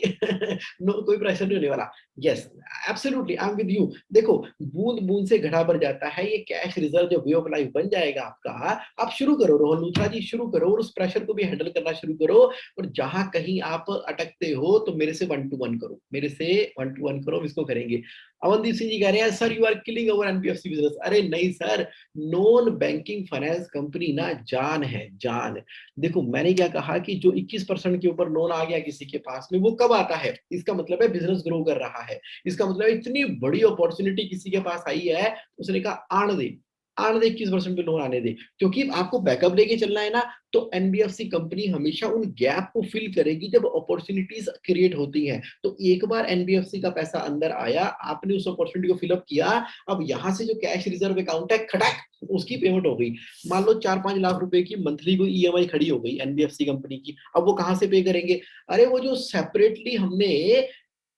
कोई प्रेशर नहीं होने वाला। Yes absolutely I am with you. देखो बूंद बूंद से घड़ा भर जाता है, ये कैश रिजर्व जो वे ऑफ लाइफ बन जाएगा आपका। आप शुरू करो रोहन लूथरा जी, शुरू करो और उस प्रेशर को भी हैंडल करना शुरू करो। और जहां कहीं आप अटकते हो तो मेरे से 1-to-1 करो, मेरे से 1-to-1 करो, इसको करेंगे। अवनदीप सिंह जी कह रहे हैं sir you are killing our NBFC business. अरे नहीं sir, non banking finance company ना जान है, जान। देखो मैंने क्या कहा कि जो 21% के ऊपर लोन आ गया किसी के पास में, वो कब आता है? इसका मतलब है बिजनेस ग्रो कर रहा है। इसका मतलब है इतनी बड़ी अपॉर्चुनिटी किसी के पास आई है, उसने कहा आन दे, आने दे, 21% पे लोन आने दे, क्योंकि आपको बैकअप लेके चलना है ना। तो एनबीएफसी कंपनी हमेशा उन गैप को फिल करेगी जब अपॉर्चुनिटीज क्रिएट होती हैं। तो एक बार एनबीएफसी का पैसा अंदर आया, आपने उस अपॉर्चुनिटी को फिलअप किया, अब यहां से जो कैश रिजर्व अकाउंट है खटाक उसकी पेमेंट हो गई। मान लो 4-5 लाख रुपए की मंथली कोई ईएमआई खड़ी हो गई एनबीएफसी कंपनी की, अब वो कहां से पे करेंगे? अरे वो जो सेपरेटली हमने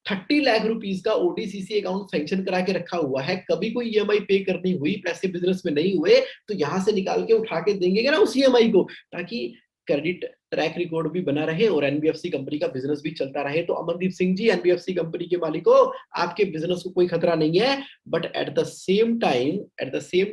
30 लाख रुपीस का ओडीसीसी अकाउंट सैंक्शन करा के रखा हुआ है, कभी कोई ईएमआई पे करनी हुई, पैसे बिजनेस में नहीं हुए, तो यहां से निकाल के उठा के देंगे ना उस ईएमआई को, ताकि क्रेडिट ट्रैक रिकॉर्ड भी बना रहे और एनबीएफसी कंपनी का बिजनेस भी चलता रहे। तो अमनदीप सिंह जी, एनबीएफसी कंपनी के मालिकों, आपके बिजनेस को कोई खतरा नहीं है, but at the same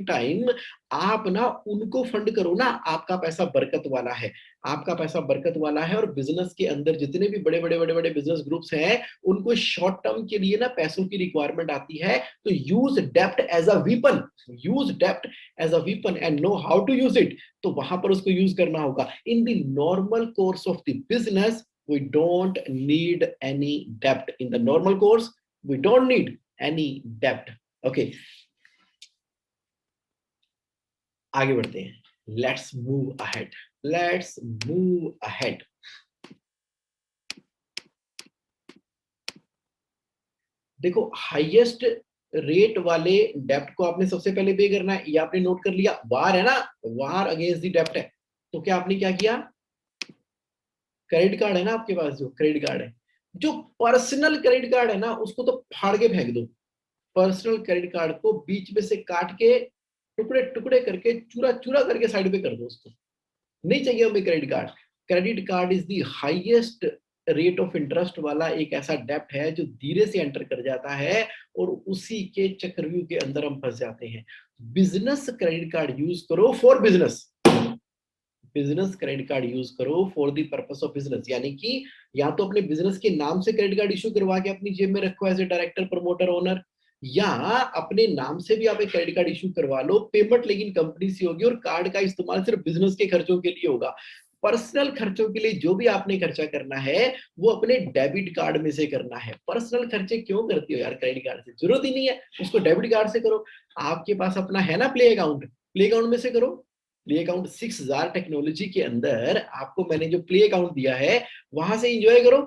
time आप ना उनको फंड करो ना, आपका पैसा बरकत वाला है, आपका पैसा बरकत वाला है। और बिजनेस के अंदर जितने भी बड़े बड़े बड़े बड़े बिजनेस ग्रुप्स हैं, उनको शॉर्ट टर्म के लिए ना पैसों की रिक्वायरमेंट आती है, तो use dept as a weapon, use dept as a weapon and know how to use it. तो वहां पर उसको यूज करना होगा। In the normal course of the business we don't need any debt. In the normal course we don't need any debt. Okay, आगे बढ़ते हैं। Let's move ahead, let's move ahead. देखो, हाईएस्ट रेट वाले डेप्ट को आपने सबसे पहले पे करना है, ये आपने नोट कर लिया। वार है ना, वार अगेंस्ट द डेप्ट है, तो क्या आपने क्या किया? क्रेडिट कार्ड है ना आपके पास, जो क्रेडिट कार्ड है, जो पर्सनल क्रेडिट कार्ड है ना, उसको तो फाड़ के फेंक दो। पर्सनल क्रेडिट कार्ड को बीच में से काट के टुकड़े टुकड़े करके चूरा चूरा करके साइड पे कर दो उसको, नहीं चाहिए हमें credit card. Credit card is the highest rate of interest वाला एक ऐसा डेप्ट है जो धीरे से एंटर कर जाता है और उसी के चक्रव्यूह के अंदर हम फंस जाते हैं। बिजनेस क्रेडिट कार्ड यूज करो for business, business credit card use करो for the purpose of business, यानी कि या तो अपने बिजनेस के नाम से क्रेडिट कार्ड इशू करवा के अपनी जेब में रखो as a director, promoter, owner, या अपने नाम से भी आप एक क्रेडिट कार्ड इशू करवा लो, पेमेंट लेकिन कंपनी से होगी और कार्ड का इस्तेमाल सिर्फ बिजनेस के खर्चों के लिए होगा। पर्सनल खर्चों के लिए जो भी आपने खर्चा करना है वो अपने डेबिट कार्ड में से करना है। पर्सनल खर्चे क्यों करती हो यार क्रेडिट कार्ड से? जरूरत ही नहीं है, उसको डेबिट कार्ड से करो। आपके पास अपना है ना प्ले अकाउंट, प्ले अकाउंट में से करो। प्ले अकाउंट 6000 टेक्नोलॉजी के अंदर आपको मैंने जो प्ले अकाउंट दिया है वहां से एंजॉय करो,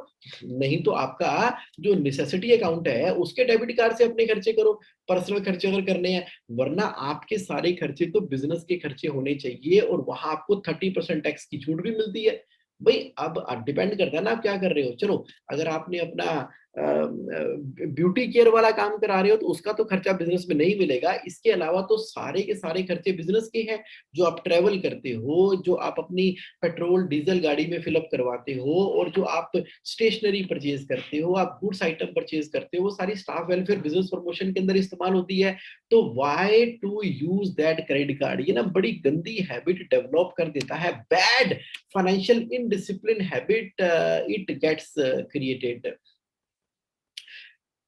नहीं तो आपका जो नेसेसिटी अकाउंट है उसके डेबिट कार्ड से अपने खर्चे करो, पर्सनल खर्चे अगर करने हैं। वरना आपके सारे खर्चे तो बिजनेस के खर्चे होने चाहिए और वहां आपको 30% टैक्स की छूट भी मिलती है। भाई अब डिपेंड करता है ना आप क्या कर रहे हो। चलो, अगर आपने अपना ब्यूटी केयर वाला काम करा रहे हो तो उसका तो खर्चा बिजनेस में नहीं मिलेगा। इसके अलावा तो सारे के सारे खर्चे बिजनेस के हैं। जो आप ट्रेवल करते हो, जो आप अपनी पेट्रोल डीजल गाड़ी में फिलअप करवाते हो, और जो आप स्टेशनरी परचेज करते हो, आप गुड्स आइटम परचेज करते हो, वो सारी स्टाफ वेलफेयर बिजनेस प्रमोशन के अंदर इस्तेमाल होती है। तो why to use that credit card? ये ना बड़ी गंदी हैबिट डेवलप कर देता है, bad financial indiscipline habit it gets created.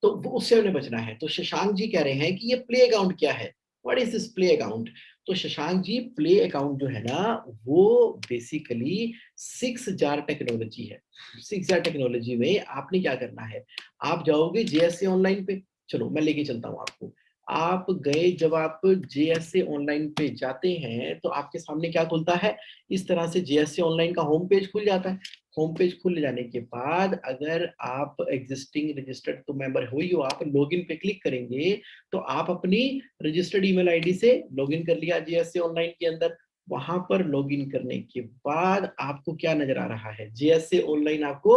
तो उससे हमें बचना है। तो शशांक जी कह रहे हैं कि ये प्ले अकाउंट क्या है, what is this play account? तो शशांक जी, प्ले अकाउंट जो है ना वो बेसिकली 6jar टेक्नोलॉजी है। 6jar टेक्नोलॉजी में आपने क्या करना है, आप जाओगे जेएसए ऑनलाइन पे। चलो मैं लेके चलता हूँ आपको। आप गए, जब आप जेएसए ऑनलाइन पे जाते हैं तो आपके सामने क्या खुलता है, इस तरह से जेएसए ऑनलाइन का होम पेज खुल जाता है। होम पेज खुल जाने के बाद अगर आप एग्जिस्टिंग रजिस्टर्ड तो मेंबर हो ही हो, आप लॉगिन पे क्लिक करेंगे तो आप अपनी रजिस्टर्ड ईमेल आईडी से लॉगिन कर लिया जेएसए ऑनलाइन के अंदर। वहां पर लॉगिन करने के बाद आपको क्या नजर आ रहा है, जेएसए ऑनलाइन आपको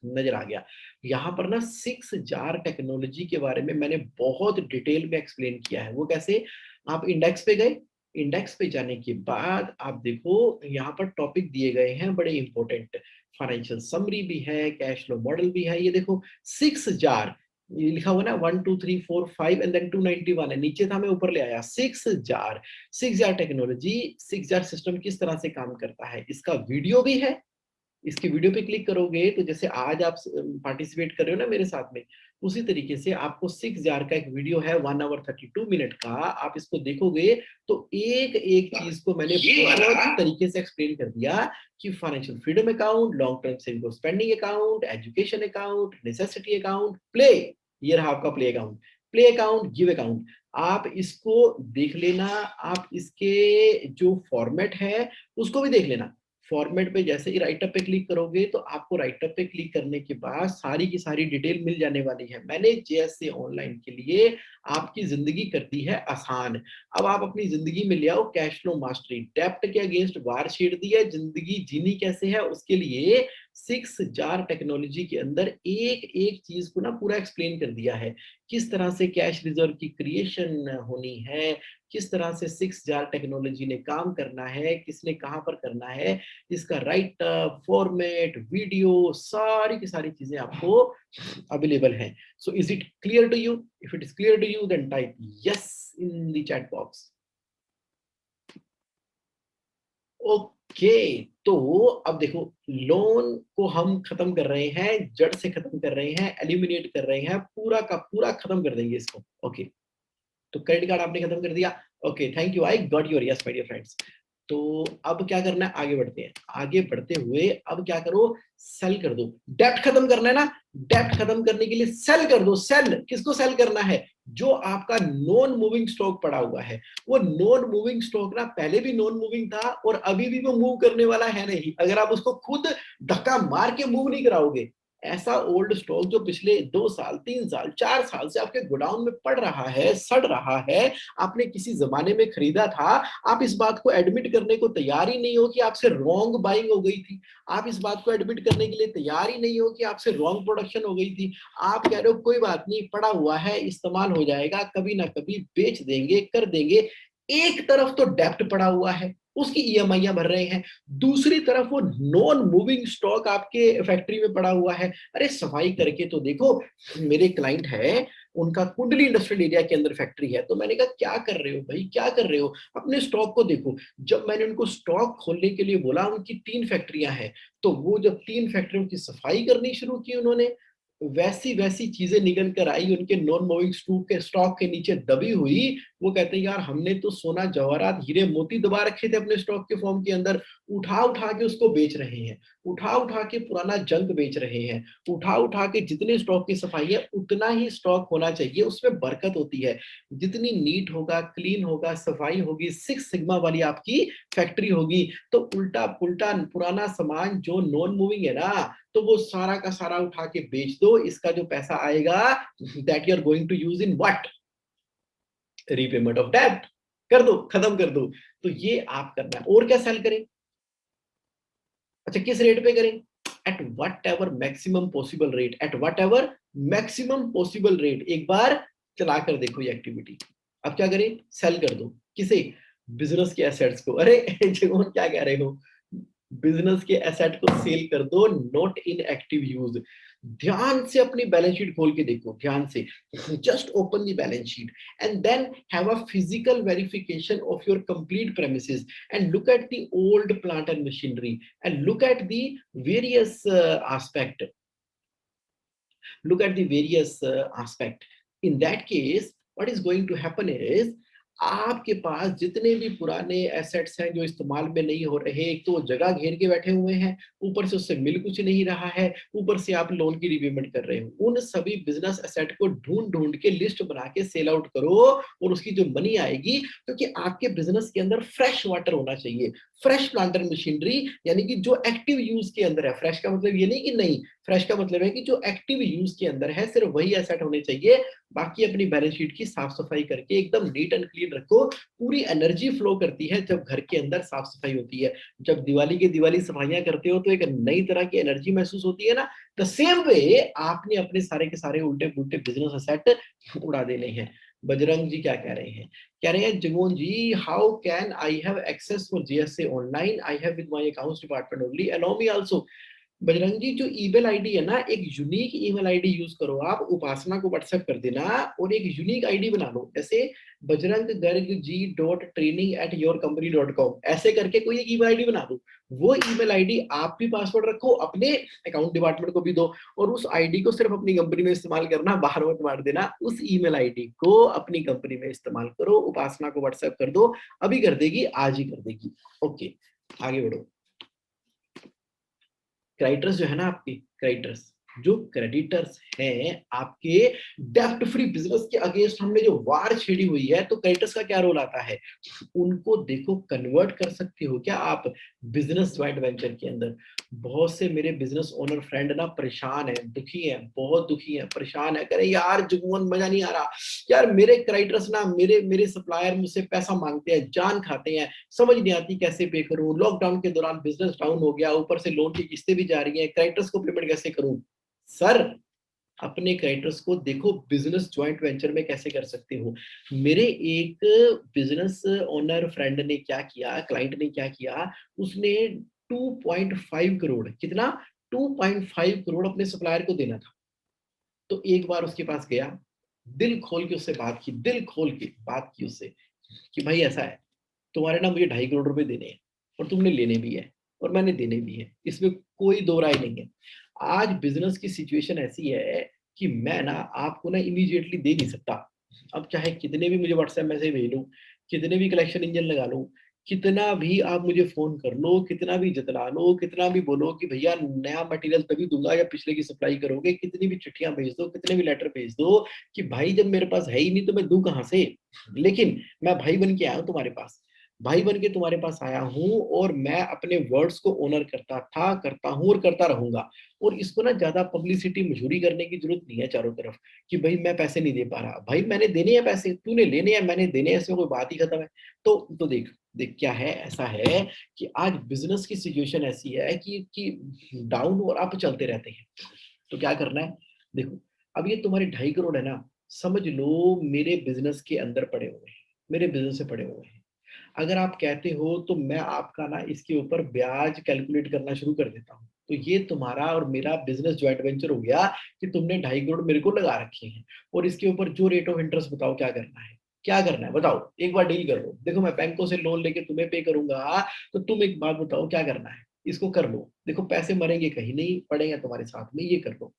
नजर आ गया। यहाँ पर ना 6jar टेक्नोलॉजी के बारे में मैंने बहुत डिटेल में एक्सप्लेन किया है। वो कैसे? आप इंडेक्स पे गए, इंडेक्स पे जाने के बाद आप देखो यहाँ पर टॉपिक दिए गए हैं बड़े इंपॉर्टेंट, फाइनेंशियल समरी भी है, कैश फ्लो मॉडल भी है। ये देखो 6jar, ये लिखा हुआ ना 1 2 3 4 5 एंड देन 291 है, नीचे था मैं ऊपर ले आया। 6jar, 6jar technology, 6jar system किस तरह से काम करता है इसका वीडियो भी है। इसके वीडियो पे क्लिक करोगे तो जैसे आज आप पार्टिसिपेट कर रहे हो ना मेरे साथ में, उसी तरीके से आपको 6jar का एक वीडियो है 1 hour 32 मिनट का, आप इसको देखोगे तो एक एक चीज को मैंने बहुत तरीके से एक्सप्लेन कर दिया कि financial freedom account, long term saving और spending account, education account, necessity account, play, ये रहा आपका play account, play account, give account. आप इसको देख लेना, आप इसके जो फॉर्मेट है उसको भी देख लेना। फॉर्मेट पे जैसे ही राइटअप पे क्लिक करोगे तो आपको राइटअप पे क्लिक करने के बाद सारी की सारी डिटेल मिल जाने वाली है। मैंने जेएसए ऑनलाइन के लिए आपकी जिंदगी कर दी है आसान। अब आप अपनी जिंदगी में ले आओ कैश फ्लो मास्टरी, डेप्ट के अगेंस्ट वार छेड़ दी है, जिंदगी जीनी कैसे है उसके लिए 6 जार टेक्नोलॉजी के अंदर एक एक चीज को ना पूरा एक्सप्लेन कर दिया है। किस तरह से कैश रिजर्व की क्रिएशन होनी है, किस तरह से 6 जार टेक्नोलॉजी ने काम करना है, किसने कहां पर करना है, इसका राइट फॉर्मेट, वीडियो, सारी की सारी चीजें आपको अवेलेबल हैं। So is it clear to you? If it is clear to you then type yes in the chat box. Okay, तो अब देखो, लोन को हम खत्म कर रहे हैं, जड़ से खत्म कर रहे हैं, एलिमिनेट कर रहे हैं, पूरा का पूरा खत्म कर देंगे इसको। ओके, तो क्रेडिट कार्ड आपने खत्म कर दिया। Okay, thank you, I got your yes my dear friends. तो अब क्या करना है, आगे बढ़ते हैं। आगे बढ़ते हुए अब क्या करो, सेल कर दो। डेट खत्म करना है ना, डेट खत्म करने के लिए सेल कर दो। सेल किसको सेल करना है? जो आपका नॉन मूविंग स्टॉक पड़ा हुआ है। वो नॉन मूविंग स्टॉक ना पहले भी नॉन मूविंग था और अभी भी वो मूव करने वाला है नहीं, अगर आप उसको खुद धक्का मार के मूव नहीं कराओगे। ऐसा ओल्ड स्टॉक जो पिछले 2 साल 3 साल 4 साल से आपके गोडाउन में पड़ रहा है, सड़ रहा है, आपने किसी जमाने में खरीदा था, आप इस बात को एडमिट करने को तैयार ही नहीं हो कि आपसे रॉन्ग बाइंग हो गई थी। आप इस बात को एडमिट करने के लिए तैयार ही नहीं हो कि आपसे रॉन्ग प्रोडक्शन हो गई थी। आप कह रहे हो कोई बात नहीं, पड़ा हुआ है, इस्तेमाल हो जाएगा, कभी ना कभी बेच देंगे, कर देंगे। एक तरफ तो डेप्ट पड़ा हुआ है, उसकी ईएमआई भर रहे हैं, दूसरी तरफ वो नॉन मूविंग स्टॉक आपके फैक्ट्री में पड़ा हुआ है। अरे सफाई करके तो देखो। मेरे क्लाइंट है, उनका कुंडली इंडस्ट्रियल एरिया के अंदर फैक्ट्री है, तो मैंने कहा क्या कर रहे हो भाई, क्या कर रहे हो, अपने स्टॉक को देखो। जब मैंने उनको स्टॉक खोलने के लिए बोला, उनकी 3 फैक्ट्रियां हैं, तो वो जब 3 फैक्ट्रियों की सफाई करनी शुरू की उन्होंने, वैसी वैसी चीजें निकल कर आई उनके नॉन मूविंग स्टॉक के नीचे दबी हुई। वो कहते हैं यार हमने तो सोना जवाहरात हीरे मोती दबा रखे थे अपने स्टॉक के फॉर्म के अंदर, उठा उठा के उसको बेच रहे हैं, उठा उठा के पुराना जंक बेच रहे हैं, उठा उठा के जितने स्टॉक की सफाई है उतना ही स्टॉक होना चाहिए, उसमें बरकत होती है। जितनी नीट होगा, क्लीन होगा, सफाई होगी, 6 सिग्मा वाली आपकी फैक्ट्री होगी, तो उल्टा पुल्टा पुराना सामान जो नॉन मूविंग है ना, तो वो सारा का सारा उठा के बेच दो। इसका जो पैसा आएगा, that you are going to use in what? Repayment of डेब्ट। कर दो, खत्म कर दो। तो ये आप करना है। और क्या सेल करें? अच्छा, किस रेट पे करें? At whatever maximum possible rate, at whatever maximum possible rate. एक बार चला कर देखो ये एक्टिविटी। अब क्या करें? सेल कर दो। किसे? बिजनेस के एसेट्स को। अरे जगमोहन क्या कह रहे हो? बिजनेस के एसेट को सेल कर दो, नॉट इन एक्टिव यूज। ध्यान से अपनी बैलेंस शीट खोल के देखो, ध्यान से। Just open the balance sheet and then have a physical verification of your complete premises and look at the old plant and machinery and look at the various aspect, look at the various aspect. In that case, what is going to happen is, आपके पास जितने भी पुराने assets हैं जो इस्तेमाल में नहीं हो रहे, एक तो वो जगह घेर के बैठे हुए हैं, ऊपर से उससे मिल कुछ नहीं रहा है, ऊपर से आप लोन की रीपेमेंट कर रहे हो, उन सभी बिजनेस एसेट को ढूंढ ढूंढ के लिस्ट बना के सेल आउट करो। और उसकी जो मनी आएगी, क्योंकि आपके बिजनेस के अंदर फ्रेश वाटर होना चाहिए, फ्रेश प्लांटर मशीनरी, यानी कि जो एक्टिव यूज के अंदर है। फ्रेश का मतलब ये नहीं कि नहीं, फ्रेश का मतलब है कि जो एक्टिव यूज के अंदर है, सिर्फ वही एसेट होने चाहिए। बाकी अपनी बैलेंस शीट की साफ सफाई करके एकदम नीट एंड क्लीन रखो। पूरी एनर्जी फ्लो करती है जब घर के अंदर साफ सफाई होती है। जब दिवाली की दिवाली सफाइयां करते हो तो एक नई तरह की एनर्जी महसूस होती है ना। द सेम वे आपने अपने सारे के सारे उल्टे पुल्टे बिजनेस एसेट उड़ा देने हैं। बजरंग जी क्या कह रहे हैं? कह रहे हैं Jagmohan ji, how can I have access for GSA online? I have with my accounts department only, allow me also. Bajrang ji, जो ईमेल आईडी है ना, एक यूनिक ईमेल आईडी यूज करो। आप उपासना को व्हाट्सएप कर देना और एक यूनिक आईडी बना लो, जैसे Bajrang Garg ji dot training at your company dot com, ऐसे करके कोई एक ईमेल आईडी बना दो। वो ईमेल आईडी आप भी पासवर्ड रखो, अपने अकाउंट डिपार्टमेंट को भी दो, और उस आईडी को सिर्फ अपनी कंपनी में इस्तेमाल करना, बाहर मत मार देना। उस ईमेल आईडी को अपनी कंपनी में इस्तेमाल करो, उपासना को व्हाट्सएप कर दो, अभी कर देगी, आज ही कर देगी। ओके, आगे बढ़ो। क्राइटर्स जो है ना आपकी, क्राइटर्स, जो क्रेडिटर्स हैं आपके डेप्ट फ्री बिजनेस के अगेंस्ट हमने जो वार छेड़ी हुई है, तो क्रेडिटर्स का क्या रोल आता है? उनको देखो कन्वर्ट कर सकते हो क्या आप बिजनेस ज्वाइंट वेंचर के अंदर? बहुत से मेरे बिजनेस ओनर फ्रेंड ना परेशान है, दुखी है, बहुत दुखी है, परेशान है, कह रहे यार जुगमन मजा नहीं आ रहा यार, मेरे क्रेडिटर्स ना, मेरे मेरे सप्लायर मुझसे पैसा मांगते हैं, जान खाते हैं, समझ नहीं आती कैसे पे करूं, लॉकडाउन के दौरान बिजनेस डाउन हो गया, ऊपर से लोन की किस्तें भी जा रही हैं, क्रेडिटर्स को पेमेंट कैसे करूं? सर, अपने क्रेडिटर्स को देखो बिजनेस जॉइंट वेंचर में कैसे कर सकते हो। मेरे एक बिजनेस ओनर फ्रेंड ने क्या किया, क्लाइंट ने क्या किया, उसने 2.5 करोड़, कितना, 2.5 करोड़ अपने सप्लायर को देना था। तो एक बार उसके पास गया, दिल खोल के उससे बात की, दिल खोल के बात की उससे कि भाई ऐसा है, तुम्हारे ना मुझे 2.5 करोड़ रुपए देने हैं और तुमने लेने भी है और मैंने देने भी है, इसमें कोई दो राय नहीं है। आज बिजनेस की सिचुएशन ऐसी है कि मैं ना आपको ना इमीडिएटली दे नहीं सकता। अब चाहे कितने भी मुझे व्हाट्सएप मैसेज भेज लूं, कितने भी कलेक्शन इंजन लगा लूं, कितना भी आप मुझे फोन कर लो, कितना भी जतला लो, कितना भी बोलो कि भैया नया मटेरियल तभी दूंगा या पिछले की सप्लाई करोगे, कितनी भी चिट्ठियां भेज दो, कितने भी लेटर भेज दो, कि भाई जब मेरे पास है ही नहीं तो मैं दूं कहां से? लेकिन मैं भाई बन के आया हूं तुम्हारे पास, भाई बन के तुम्हारे पास आया हूं, और मैं अपने वर्ड्स को ऑनर करता था, करता हूं और करता रहूंगा। और इसको ना ज्यादा पब्लिसिटी मजूरी करने की जरूरत नहीं है चारों तरफ कि भाई मैं पैसे नहीं दे पा रहा, भाई मैंने देने हैं पैसे, तूने लेने हैं, मैंने देने हैं, इसमें कोई बात ही खत्म है। तो देख देख क्या है, ऐसा है कि आज बिजनेस की सिचुएशन ऐसी है कि डाउन और अप चलते रहते हैं। तो क्या करना है, देखो, अब ये तुम्हारे 2.5 करोड़ है ना, समझ लो मेरे बिजनेस के अंदर पड़े हुए हैं, मेरे बिजनेस से पड़े हुए हैं। अगर आप कहते हो तो मैं आपका ना इसके ऊपर ब्याज कैलकुलेट करना शुरू कर देता हूँ। तो ये तुम्हारा और मेरा बिजनेस ज्वाइंट वेंचर हो गया कि तुमने 2.5 करोड़ मेरे को लगा रखे हैं, और इसके ऊपर जो रेट ऑफ इंटरेस्ट बताओ क्या करना है, क्या करना है बताओ, एक बार डील कर लो। देखो मैं बैंकों से लोन लेके तुम्हें पे करूंगा, तो तुम एक बात बताओ क्या करना है, इसको कर लो। देखो पैसे मरेंगे कहीं नहीं, पड़ेंगे तुम्हारे साथ में, ये कर लो।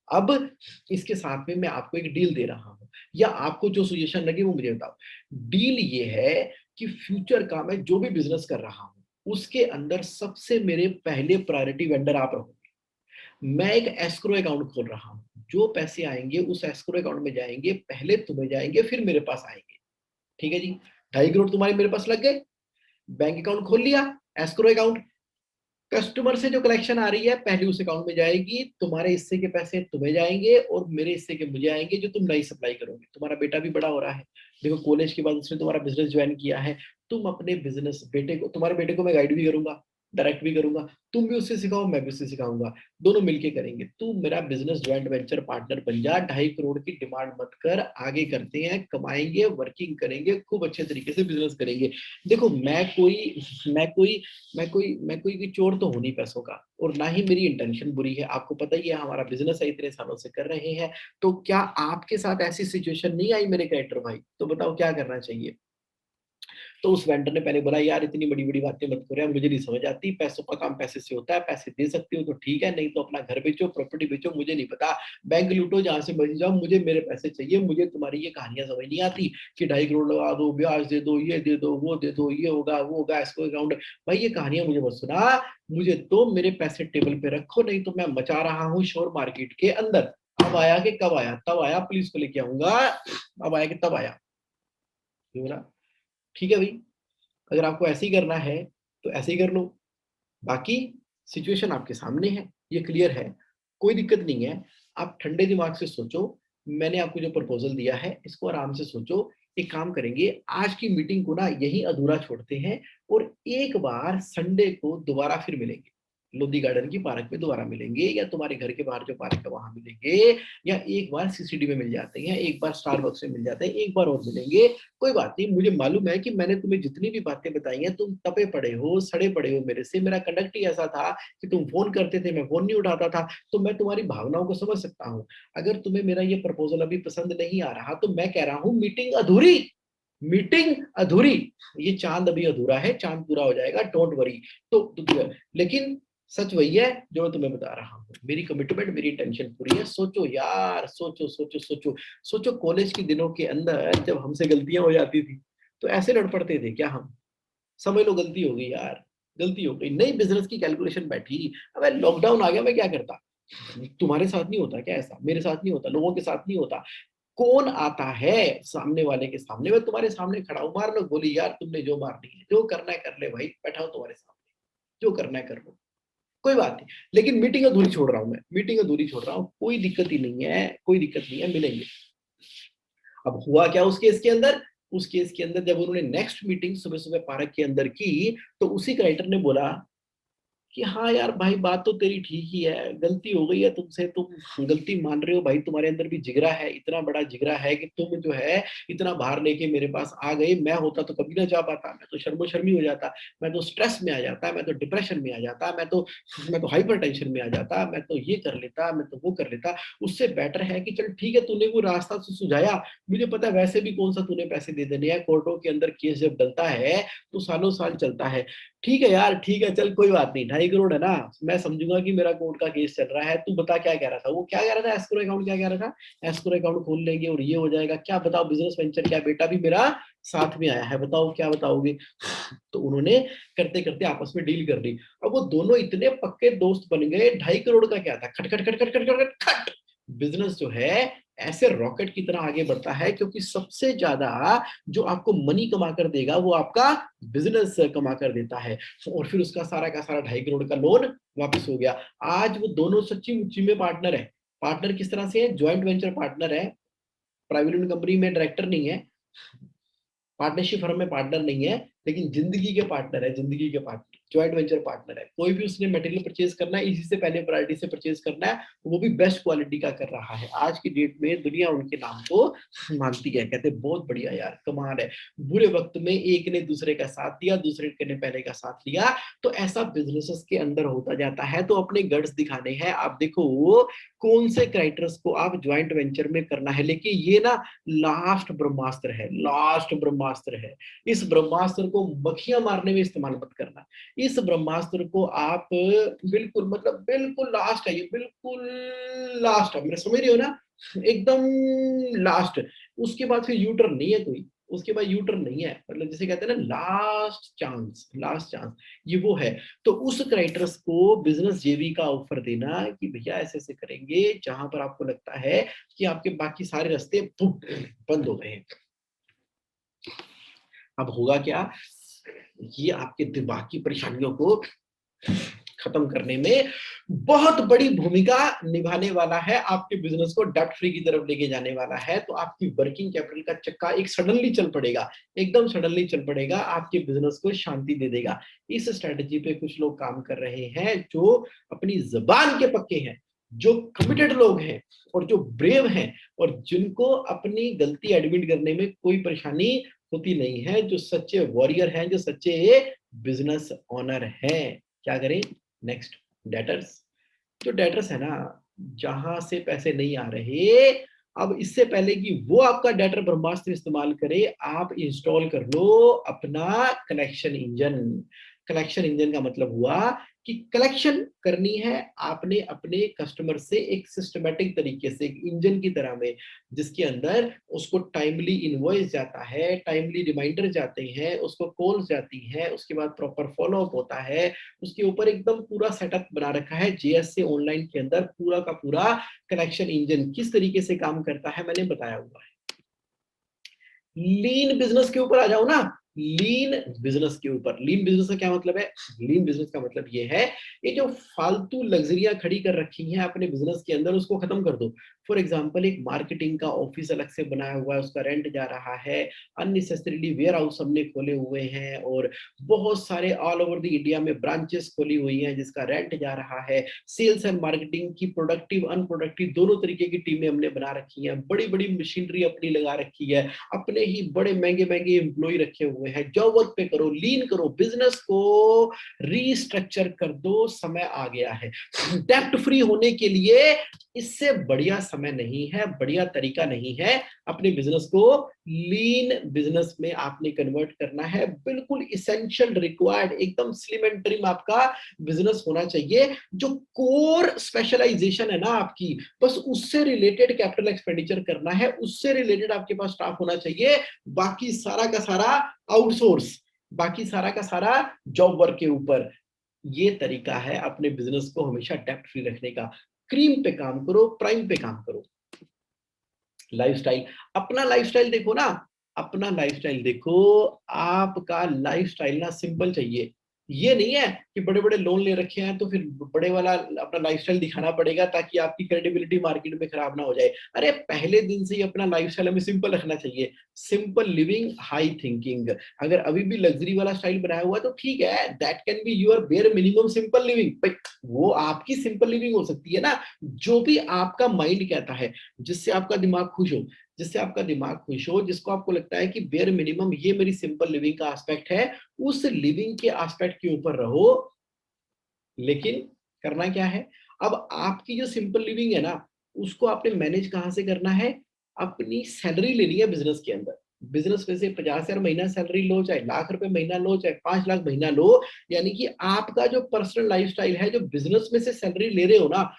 अब इसके साथ में मैं आपको एक डील दे रहा हूं, या आपको जो सजेशन लगे वो मुझे बताओ। डील ये है कि फ्यूचर का मैं जो भी बिजनेस कर रहा हूं उसके अंदर सबसे मेरे पहले प्रायोरिटी वेंडर आप रहोगे। मैं एक एस्क्रो अकाउंट खोल रहा हूं, जो पैसे आएंगे उस एस्क्रो अकाउंट में जाएंगे, पहले तुम्हें जाएंगे फिर मेरे पास आएंगे। ठीक है जी, 2.5 करोड़ तुम्हारे मेरे पास लग गए, बैंक अकाउंट खोल लिया, एस्क्रो अकाउंट, कस्टमर से जो कलेक्शन आ रही है पहले उस अकाउंट में जाएगी, तुम्हारे हिस्से के पैसे तुम्हें जाएंगे और मेरे हिस्से के मुझे आएंगे, जो तुम नई सप्लाई करोगे। तुम्हारा बेटा भी बड़ा हो रहा है, देखो कॉलेज के बाद उसने तुम्हारा बिजनेस ज्वाइन किया है, तुम अपने बिजनेस बेटे को, तुम्हारे बेटे को मैं गाइड भी करूंगा, डायरेक्ट भी करूंगा, तुम भी उससे सिखाओ मैं भी उससे सिखाऊंगा, दोनों मिलके करेंगे। तू मेरा बिजनेस ज्वाइंट वेंचर पार्टनर बन जा, 2.5 करोड़ की डिमांड मत कर, आगे करते हैं, कमाएंगे, वर्किंग करेंगे, खूब अच्छे तरीके से बिजनेस करेंगे। देखो मैं कोई चोर तो हूं नहीं पैसों का, और ना ही मेरी इंटेंशन बुरी है, आपको पता ही है हमारा बिजनेस है, इतने सालों से कर रहे हैं। तो क्या आपके साथ ऐसी सिचुएशन नहीं आई मेरे कैरेक्टर भाई? तो बताओ क्या करना चाहिए? तो उस वेंडर ने पहले बोला यार इतनी बड़ी बड़ी बातें मत करो यार, मुझे नहीं समझ आती, पैसों का काम पैसे से होता है, पैसे दे सकते हो तो ठीक है, नहीं तो अपना घर बेचो, प्रॉपर्टी बेचो, मुझे नहीं पता, बैंक लूटो, जहां से मर्जी जाओ, मुझे मेरे पैसे चाहिए, मुझे तुम्हारी ये कहानियां समझ नहीं आती कि 2.5 करोड़ लगा दो, ब्याज दे दो, ये दे दो, वो दे दो, ये होगा वो होगा, इसको अकाउंट। भाई ये कहानियां मुझे मत सुना, मुझे तो मेरे पैसे टेबल पे रखो, नहीं तो मैं मचा रहा हूँ शोर मार्केट के अंदर। अब आया कि कब आया, तब आया, पुलिस को लेके आऊंगा, अब आया कि तब आया। क्यों ना? ठीक है भाई, अगर आपको ऐसे ही करना है तो ऐसे ही कर लो, बाकी सिचुएशन आपके सामने है, ये क्लियर है, कोई दिक्कत नहीं है। आप ठंडे दिमाग से सोचो, मैंने आपको जो प्रपोजल दिया है इसको आराम से सोचो। एक काम करेंगे, आज की मीटिंग को ना यही अधूरा छोड़ते हैं, और एक बार संडे को दोबारा फिर मिलेंगे, लोधी गार्डन की पार्क में दोबारा मिलेंगे, या तुम्हारे घर के बाहर जो पार्क है वहां मिलेंगे, या एक बार सीसीडी में मिल जाते हैं, एक बार स्टारबक्स में मिल जाते हैं, एक बार और मिलेंगे। कोई बात नहीं, मुझे मालूम है कि मैंने तुम्हें जितनी भी बातें बताई हैं तुम तपे पड़े हो, सड़े पड़े हो मेरे से, मेरा कंडक्ट ही ऐसा था कि तुम फोन करते थे मैं फोन नहीं उठाता था, तो मैं तुम्हारी भावनाओं को समझ सकता हूँ। अगर तुम्हें मेरा ये प्रपोजल अभी पसंद नहीं आ रहा तो मैं कह रहा हूँ मीटिंग अधूरी, मीटिंग अधूरी, ये चांद अभी अधूरा है, चांद पूरा हो जाएगा, डोंट वरी। लेकिन सच वही है जो मैं तुम्हें बता रहा हूँ, मेरी कमिटमेंट, मेरी टेंशन पूरी है। सोचो यार, सोचो सोचो सोचो सोचो, कॉलेज के दिनों के अंदर जब हमसे गलतियां हो जाती थी तो ऐसे लड़ पड़ते थे क्या हम? समझ लो गलती हो गई यार, गलती हो गई, नई बिजनेस की कैलकुलेशन बैठी, अब लॉकडाउन आ गया, मैं क्या करता? तुम्हारे साथ नहीं होता क्या ऐसा? मेरे साथ नहीं होता, लोगों के साथ नहीं होता। कौन आता है सामने वाले के सामने? मैं तुम्हारे सामने खड़ा हूं, मार लो गोली यार, तुमने जो मारनी है, जो करना है कर ले भाई, बैठा हूं तुम्हारे सामने, जो करना है कर लो, कोई बात नहीं। लेकिन मीटिंग अधूरी छोड़ रहा हूं मैं, मीटिंग अधूरी छोड़ रहा हूं, कोई दिक्कत ही नहीं है, कोई दिक्कत नहीं है, मिलेंगे। अब हुआ क्या उस केस के अंदर? उस केस के अंदर जब उन्होंने नेक्स्ट मीटिंग सुबह सुबह पार्क के अंदर की, तो उसी क्राइटर ने बोला कि हाँ यार भाई, बात तो तेरी ठीक ही है, गलती हो गई है तुमसे, तुम गलती मान रहे हो भाई, तुम्हारे अंदर भी जिगरा है, इतना बड़ा जिगरा है कि तुम जो है इतना बाहर लेके मेरे पास आ गए। मैं होता तो कभी ना जा पाता, मैं तो शर्मो शर्मी हो जाता, मैं तो स्ट्रेस में आ जाता, मैं तो डिप्रेशन में आ जाता, मैं तो हाइपर टेंशन में आ जाता, मैं तो ये कर लेता, मैं तो वो कर लेता। उससे बेटर है कि चल ठीक है, तूने वो रास्ता तो सुझाया, मुझे पता है वैसे भी कौन सा तूने पैसे दे देने हैं, कोर्टों के अंदर केस जब डलता है तो सालों साल चलता है। ठीक है यार, ठीक है, चल कोई बात नहीं, 2.5 करोड़ है ना, मैं समझूंगा कि मेरा कोर्ट का केस चल रहा है। तू बता क्या कह रहा था? वो क्या कह रहा था? एस्क्रो अकाउंट क्या कह रहा था? एस्क्रो अकाउंट खोल लेंगे और ये हो जाएगा, क्या बताओ, बिजनेस वेंचर क्या, बेटा भी मेरा साथ में आया है, बताओ क्या बताओगे? तो उन्होंने करते करते आपस में डील कर ली। अब वो दोनों इतने पक्के दोस्त बन गए, 2.5 करोड़ का क्या था, खट खट खट खट खट खट खट, बिजनेस जो है ऐसे रॉकेट की तरह आगे बढ़ता है, क्योंकि सबसे ज्यादा जो आपको मनी कमा कर देगा वो आपका बिजनेस कमा कर देता है। और फिर उसका सारा का सारा 2.5 करोड़ का लोन वापस हो गया। आज वो दोनों सच्ची मुच्ची में पार्टनर है। पार्टनर किस तरह से है? ज्वाइंट वेंचर पार्टनर है, प्राइवेट लिमिटेड कंपनी में डायरेक्टर नहीं है, पार्टनरशिप फर्म में पार्टनर नहीं है, लेकिन जिंदगी के पार्टनर है, जिंदगी के पार्टनर, ज्वाइंट वेंचर पार्टनर है। कोई भी उसने मटेरियल परचेज करना है, इसी से पहले प्रायोरिटी से परचेज करना है, वो भी बेस्ट क्वालिटी का कर रहा है। आज की डेट में दुनिया उनके नाम को मानती है, कहते हैं बहुत बढ़िया यार, कमाल है। बुरे वक्त में एक ने दूसरे का साथ दिया, दूसरे ने पहले का साथ लिया। तो ऐसा बिजनेसेस के अंदर होता जाता है। तो अपने गट्स दिखाने हैं। आप देखो वो कौन से क्राइटर्स को आप ज्वाइंट वेंचर में करना है, लेकिन ये ना लास्ट ब्रह्मास्त्र है, लास्ट ब्रह्मास्त्र है। इस ब्रह्मास्त्र को मक्खियां मारने में इस्तेमाल मत करना। इस ब्रह्मास्त्र को आप बिल्कुल, मतलब बिल्कुल लास्ट है, ये बिल्कुल लास्ट है, मेरे समझ रहे हो ना, एकदम लास्ट। उसके बाद फिर यू टर्न नहीं है कोई, उसके बाद यू टर्न नहीं है, मतलब जिसे कहते हैं ना लास्ट चांस, लास्ट चांस, ये वो है। तो उस क्राइटर्स को बिजनेस जेवी का ऑफर देना कि भैया ऐसे ऐसे करेंगे, जहां पर आपको लगता है कि आपके बाकी सारे रास्ते बंद हो गए हैं। अब होगा क्या? ये आपके दिमाग की परेशानियों को खत्म करने में बहुत बड़ी भूमिका निभाने वाला है, आपके बिजनेस को डेट फ्री की तरफ लेके जाने वाला है। तो आपकी वर्किंग कैपिटल का चक्का एक सडनली चल पड़ेगा, एकदम सडनली चल पड़ेगा, आपके बिजनेस को शांति दे देगा। इस स्ट्रेटजी पे कुछ लोग काम कर रहे हैं जो अपनी जबान के पक्के हैं, जो कमिटेड लोग हैं और जो ब्रेव हैं, और जिनको अपनी गलती एडमिट करने में कोई परेशानी होती नहीं है, जो सच्चे वॉरियर हैं, जो सच्चे बिजनेस ओनर हैं। क्या करें? Next, debtors. जो डेटर्स है ना, जहां से पैसे नहीं आ रहे, अब इससे पहले कि वो आपका डेटर ब्रह्मास्त्र इस्तेमाल करे, आप इंस्टॉल कर लो अपना कलेक्शन इंजन। कलेक्शन इंजन का मतलब हुआ कि कलेक्शन करनी है आपने अपने कस्टमर से एक सिस्टमेटिक तरीके से, एक इंजन की तरह में, जिसके अंदर उसको टाइमली इनवॉइस जाता है, टाइमली रिमाइंडर जाते हैं, उसको कॉल्स जाती हैं, उसके बाद प्रॉपर फॉलो अप होता है। उसके ऊपर एकदम पूरा सेटअप बना रखा है जेएस से ऑनलाइन के अंदर, पूरा का पूरा कलेक्शन इंजन किस तरीके से काम करता है मैंने बताया हुआ है। लीन बिजनेस के ऊपर आ जाओ ना, लीन बिजनेस के ऊपर। लीन बिजनेस का क्या मतलब है? लीन बिजनेस का मतलब ये है, ये जो फालतू लग्जरियां खड़ी कर रखी हैं अपने बिजनेस के अंदर, उसको खत्म कर दो। फॉर एग्जांपल, एक मार्केटिंग का ऑफिस अलग से बनाया हुआ है, उसका रेंट जा रहा है, अननेसेसरीली वेयर हाउस हमने खोले हुए हैं, और बहुत सारे ऑल ओवर द इंडिया में ब्रांचेस खोली हुई हैं जिसका रेंट जा रहा है। सेल्स एंड मार्केटिंग की प्रोडक्टिव अनप्रोडक्टिव दोनों तरीके की टीमें हमने बना रखी हैं, बड़ी बड़ी मशीनरी अपनी लगा रखी है, अपने ही बड़े महंगे महंगे एम्प्लॉय रखे हुए हैं। जॉब वर्क पे करो, लीन करो, बिजनेस को रीस्ट्रक्चर कर दो, समय आ गया है। डेप्ट फ्री होने के लिए इससे बढ़िया समय नहीं है, बढ़िया तरीका नहीं है। अपने बिजनेस को लीन बिजनेस में आपने कन्वर्ट करना है। बिल्कुल इसेंशियल रिक्वायर्ड, एकदम स्लिम एंड ट्रिम आपका बिजनेस होना चाहिए। जो कोर स्पेशलाइजेशन है ना आपकी, बस उससे रिलेटेड कैपिटल एक्सपेंडिचर करना है, उससे रिलेटेड आपके पास स्टाफ होना चाहिए। बाकी सारा का सारा आउटसोर्स, बाकी सारा का सारा जॉब वर्क के ऊपर। ये तरीका है अपने बिजनेस को हमेशा डेप्ट फ्री रखने का। क्रीम पे काम करो, प्राइम पे काम करो। लाइफस्टाइल, अपना लाइफस्टाइल देखो ना, अपना लाइफस्टाइल देखो। आपका लाइफस्टाइल ना सिंपल चाहिए। ये नहीं है कि बड़े बड़े लोन ले रखे हैं तो फिर बड़े वाला अपना लाइफस्टाइल दिखाना पड़ेगा ताकि आपकी क्रेडिबिलिटी मार्केट में खराब ना हो जाए। अरे पहले दिन से ही अपना लाइफस्टाइल हमें सिंपल रखना चाहिए। Simple living, high thinking. अगर अभी भी लग्जरी वाला स्टाइल बनाया हुआ है तो ठीक है, that can be your bare minimum simple living. वो आपकी सिंपल लिविंग हो सकती है ना, जो भी आपका माइंड कहता है, जिससे आपका दिमाग खुश हो, जिससे आपका दिमाग खुश हो, जिसको आपको लगता है कि बेयर मिनिमम ये मेरी सिंपल लिविंग का एस्पेक्ट है, उस लिविंग के एस्पेक्ट के ऊपर रहो। लेकिन करना क्या है, अब आपकी जो सिंपल लिविंग है ना, उसको आपने मैनेज कहां से करना है, अपनी सैलरी लेनी है बिजनेस के अंदर। बिजनेस में से 50,000 महीना सैलरी लो, चाहे लाख रुपए महीना लो, चाहे 5 लाख महीना लो, यानी कि आपका जो पर्सनल लाइफस्टाइल है, जो बिजनेस में से सैलरी ले रहे हो ना,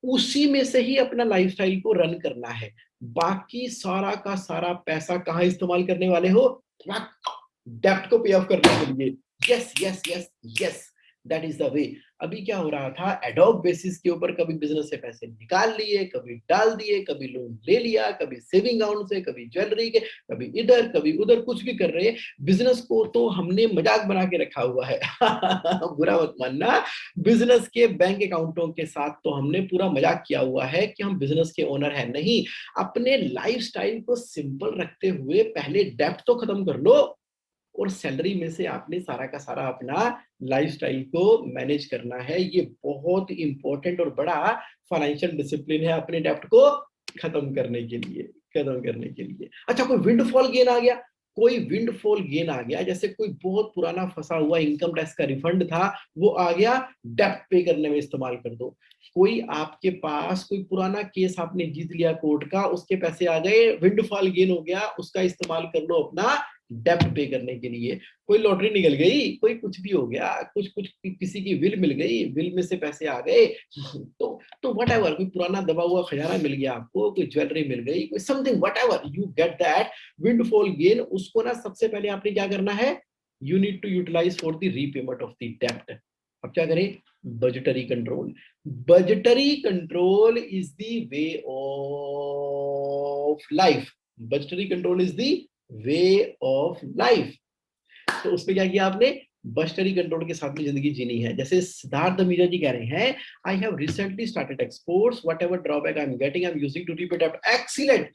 उसी में से ही अपना लाइफस्टाइल को रन करना है। बाकी सारा का सारा पैसा कहाँ इस्तेमाल करने वाले हो, डेप्ट को पे ऑफ करने के लिए। Yes yes yes yes, that is the वे। अभी क्या हो रहा था, एडॉक बेसिस के ऊपर कभी बिजनेस से पैसे निकाल लिए, कभी डाल दिए, कभी लोन ले लिया, कभी सेविंग अकाउंट से, कभी ज्वेलरी के, कभी इधर कभी उधर, कुछ भी कर रहे हैं। बिजनेस को तो हमने मजाक बना के रखा हुआ है। बुरा मत मानना, बिजनेस के बैंक अकाउंटों के साथ तो हमने पूरा मजाक किया हुआ है कि हम बिजनेस के ओनर हैं। नहीं, अपने लाइफस्टाइल को सिंपल रखते हुए पहले डेप्ट तो खत्म कर लो, और सैलरी में से आपने सारा का सारा अपना लाइफस्टाइल को मैनेज करना है। ये बहुत इंपॉर्टेंट और बड़ा फाइनेंशियल डिसिप्लिन है अपने डेप्ट को खत्म करने के लिए, खत्म करने के लिए। अच्छा, कोई विंडफॉल गेन आ गया, कोई विंडफॉल गेन आ गया, जैसे कोई बहुत पुराना फंसा हुआ इनकम टैक्स का रिफंड था, वो आ गया, डेप्ट पे करने में इस्तेमाल कर दो। कोई आपके पास कोई पुराना केस आपने जीत लिया कोर्ट का, उसके पैसे आ गए, विंडफॉल गेन हो गया, उसका इस्तेमाल कर लो अपना डेप्ट पे करने के लिए। कोई लॉटरी निकल गई, कोई कुछ भी हो गया, कुछ कुछ किसी की विल मिल गई, विल में से पैसे आ गए, तो वट एवर, कोई पुराना दबा हुआ खजाना मिल गया आपको, कोई ज्वेलरी मिल गई, कोई something, whatever you get that windfall gain, उसको ना सबसे पहले आपने क्या करना है, you need to utilise for the repayment of the डेप्ट। अब क्या करें, budgetary control. Budgetary control is the way of life. Budgetary control is the way of life. तो उसमें क्या किया आपने, बजटरी कंट्रोल के साथ में जिंदगी जीनी है। जैसे सिद्धार्थ मीरा जी कह रहे हैं, I have recently started exports, whatever drawback I am getting I am using to repay डेप्ट। Excellent,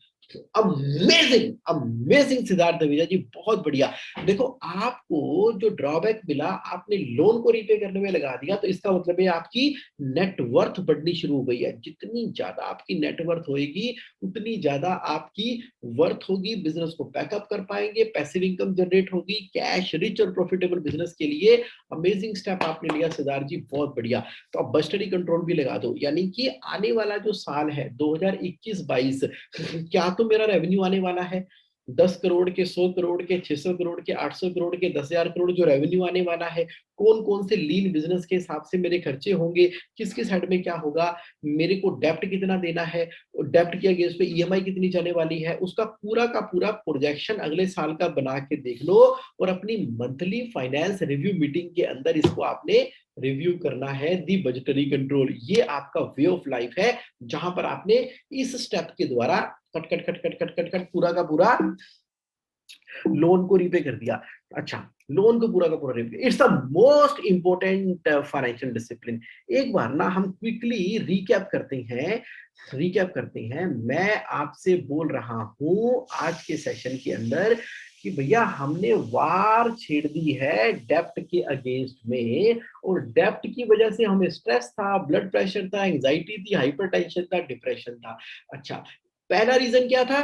amazing amazing Siddharth Meera ji, बहुत बढ़िया। देखो, आपको जो ड्रॉबैक मिला, आपने लोन को रीपे करने में लगा दिया, तो इसका मतलब है आपकी नेटवर्थ बढ़नी शुरू हो गई है। जितनी ज्यादा आपकी नेटवर्थ होगी, उतनी ज्यादा आपकी वर्थ होगी, बिजनेस को बैकअप कर पाएंगे, पैसिव इनकम जनरेट होगी, कैश रिच और प्रॉफिटेबल बिजनेस के लिए अमेजिंग स्टेप आपने लिया सिद्धार्थ जी, बहुत बढ़िया। तो अब बजटरी कंट्रोल भी लगा दो, यानी कि आने वाला जो साल है 2021-22, क्या तो मेरा रेवेन्यू आने वाला है 10 करोड़ के, 100 करोड़ के, 600 करोड़ के, 800 करोड़ के, 10,000 करोड़ जो रेवेन्यू आने वाला है, कौन कौन से लीन बिजनेस के हिसाब से मेरे खर्चे होंगे, किस किस हेड में क्या होगा, मेरे को डेप्ट कितना देना है, डेप्ट के अगेंस्ट पे ईएमआई कितनी जाने वाली है, उसका पूरा का पूरा प्रोजेक्शन अगले साल का बना के देख लो, और अपनी मंथली फाइनेंस रिव्यू मीटिंग के अंदर इसको आपने रिव्यू करना है। दी बजटरी कंट्रोल, ये आपका वे ऑफ लाइफ है, जहां पर आपने इस स्टेप के द्वारा cut cut cut cut cut cut cut पूरा का पूरा लोन को रीपे कर दिया। अच्छा, लोन को पूरा का पूरा repay, it's the most important financial discipline. एक बार ना हम क्विकली रिकैप करते हैं। मैं आपसे बोल रहा हूं आज के सेशन के अंदर कि भैया हमने वार छेड़ दी है डेप्ट के अगेंस्ट में, और डेप्ट की वजह से हमें स्ट्रेस था, ब्लड प्रेशर था, एंजाइटी थी, हाइपरटेंशन था, डिप्रेशन था। अच्छा, पहला रीजन क्या था,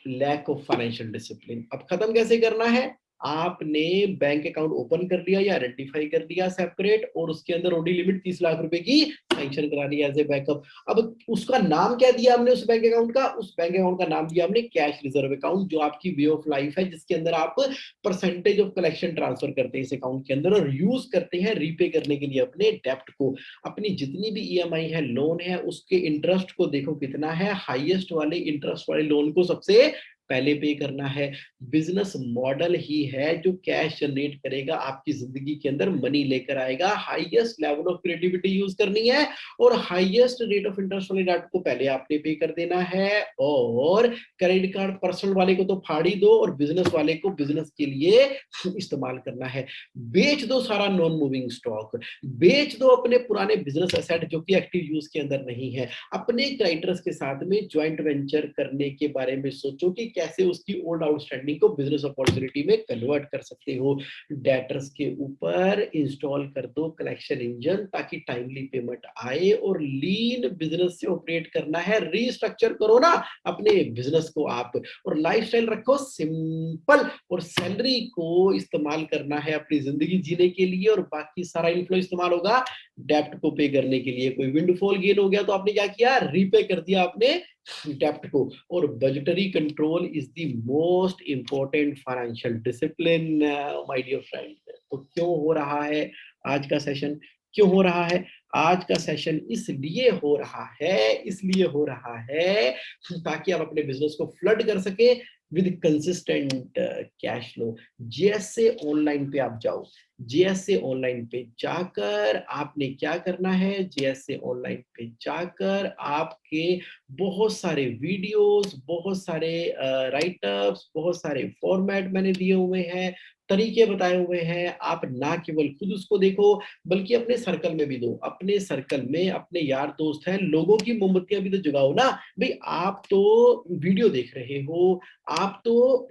लैक ऑफ फाइनेंशियल डिसिप्लिन। अब खत्म कैसे करना है, आपने बैंक अकाउंट ओपन कर लिया या आइडेंटिफाई कर लिया सेपरेट, और उसके अंदर ओडी लिमिट 30 लाख रुपए की सैंक्शन करा दी एज ए बैकअप। अब उसका नाम क्या दिया हमने उस बैंक अकाउंट का, उस बैंक अकाउंट का नाम दिया हमने कैश रिजर्व अकाउंट, जो आपकी वे ऑफ लाइफ है, जिसके अंदर आप परसेंटेज ऑफ कलेक्शन ट्रांसफर करते हैं इस अकाउंट के अंदर, और यूज करते हैं रीपे करने के लिए अपने डेप्ट को। अपनी जितनी भी ईएमआई है, लोन है, उसके इंटरेस्ट को देखो कितना है, हाईएस्ट वाले इंटरेस्ट वाले लोन को सबसे पहले पे करना है। बिजनेस मॉडल ही है जो कैश जनरेट करेगा, आपकी जिंदगी के अंदर मनी लेकर आएगा। Highest level of creativity use करनी है और हाईएस्ट रेट ऑफ इंटरेस्ट वाले डेट को पहले आपने पे कर देना है, और क्रेडिट कार्ड पर्सनल वाले को तो फाड़ ही दो और बिजनेस वाले को बिजनेस के लिए इस्तेमाल करना है। बेच दो सारा नॉन मूविंग स्टॉक, बेच दो अपने पुराने बिजनेस एसेट जो कि एक्टिव यूज के अंदर नहीं है। अपने क्राइटर्स के साथ में ज्वाइंट वेंचर करने के बारे में सोचो कि कैसे उसकी ओल्ड आउटस्टैंडिंग को बिजनेस अपॉर्चुनिटी में कन्वर्ट कर सकते हो। डेटर्स के ऊपर इंस्टॉल कर दो कलेक्शन इंजन ताकि टाइमली पेमेंट आए, और लीन बिजनेस से ऑपरेट करना है। रीस्ट्रक्चर करो ना अपने बिजनेस को आप, और लाइफस्टाइल रखो सिंपल, और सैलरी को इस्तेमाल करना है अपनी जिंदगी जीने के लिए, और बाकी सारा इन्फ्लो इस्तेमाल होगा डेप्ट को पे करने के लिए। कोई विंडफॉल गेन हो गया तो आपने क्या किया, रीपे कर दिया आपने डेप्ट को। और budgetary control is the most important financial discipline my dear friend. तो क्यों हो रहा है आज का सेशन, क्यों हो रहा है आज का सेशन? इसलिए हो रहा है ताकि आप अपने बिजनेस को फ्लड कर सके विद कंसिस्टेंट कैश फ्लो। जैसे ऑनलाइन पे आप जाओ, जेएसए ऑनलाइन पे जाकर आपने क्या करना है, जेएसए ऑनलाइन पे जाकर आपके बहुत सारे वीडियोस, बहुत सारे राइटअप्स, बहुत सारे फॉर्मेट मैंने दिए हुए हैं, तरीके बताए हुए हैं। आप ना केवल खुद उसको देखो बल्कि अपने सर्कल में भी दो। अपने सर्कल में अपने यार दोस्त हैं, लोगों की मोमबत्तियां भी तो जगाओ ना भाई। आप तो वीडियो देख रहे हो, आप तो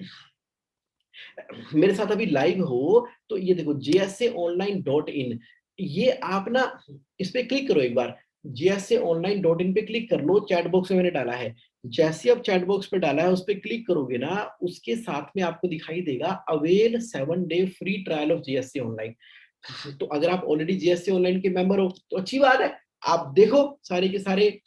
मेरे साथ अभी लाइव हो, तो ये देखो jsaonline.in, ये आप ना इस पे क्लिक करो एक बार। jsaonline.in पे क्लिक कर लो, चैट बॉक्स में मैंने डाला है। जैसे आप चैट बॉक्स पे डाला है उस पे क्लिक करोगे ना, उसके साथ में आपको दिखाई देगा avail 7 day free trial of GSC online. तो अगर आप ऑलरेडी जीएससी ऑनलाइन के मेंबर हो तो अच्छी बात है, आप देखो सारे के सारे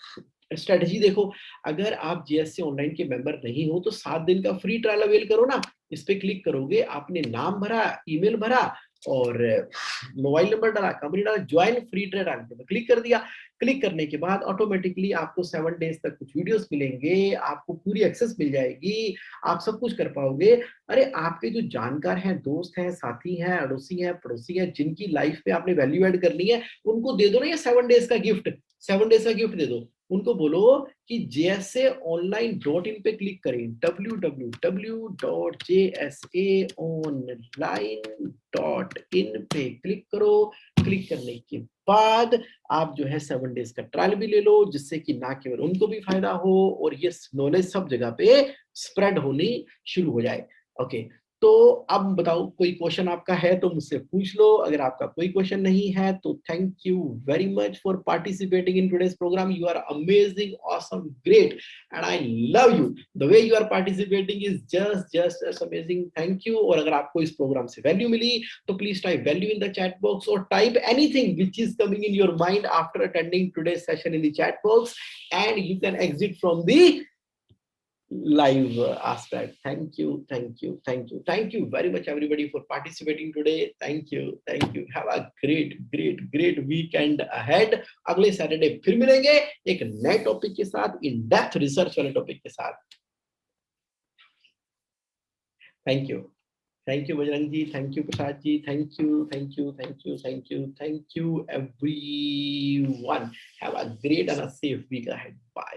स्ट्रेटजी देखो। अगर आप जीएससी ऑनलाइन के मेंबर नहीं हो तो 7 दिन का फ्री ट्रायल अवेल करो ना। इस पे क्लिक करोगे, आपने नाम भरा, ईमेल भरा और मोबाइल नंबर डाला, कंपनी डाला, ज्वाइन फ्री ट्रायल डाल के क्लिक कर दिया। क्लिक करने के बाद ऑटोमेटिकली आपको 7 डेज तक कुछ वीडियोस मिलेंगे, आपको पूरी एक्सेस मिल जाएगी, आप सब कुछ कर पाओगे। अरे आपके जो जानकार हैं, दोस्त हैं, साथी हैं, अड़ोसी हैं, पड़ोसी हैं, जिनकी लाइफ में आपने वैल्यू ऐड करनी है, उनको दे दो ना ये 7 डेज का गिफ्ट। 7 डेज का गिफ्ट दे दो उनको, बोलो कि jsaonline.in पे क्लिक करें, www.jsaonline.in पे क्लिक करो। क्लिक करने के बाद आप जो है 7 डेज का ट्रायल भी ले लो, जिससे कि ना केवल उनको भी फायदा हो और ये नॉलेज सब जगह पे स्प्रेड होनी शुरू हो जाए। ओके, तो अब बताओ कोई क्वेश्चन आपका है तो मुझसे पूछ लो। अगर आपका कोई क्वेश्चन नहीं है तो thank you very much for participating in today's programme. You are amazing, awesome, great and I love you. The way you are participating is just amazing. Thank you. और अगर आपको इस प्रोग्राम से वैल्यू मिली तो please type value in the chat box, और type anything which is coming in your mind after attending today's session in the chat box, and you can exit from the live aspect. Thank you, thank you, thank you, thank you very much everybody for participating today. Thank you, thank you. Have a great weekend ahead. अगले Saturday फिर मिलेंगे एक नए topic के साथ, in depth research वाले topic के साथ। Thank you, thank you Bajrang ji, thank you Prasad ji, thank you everyone. Have a great and a safe week ahead. Bye.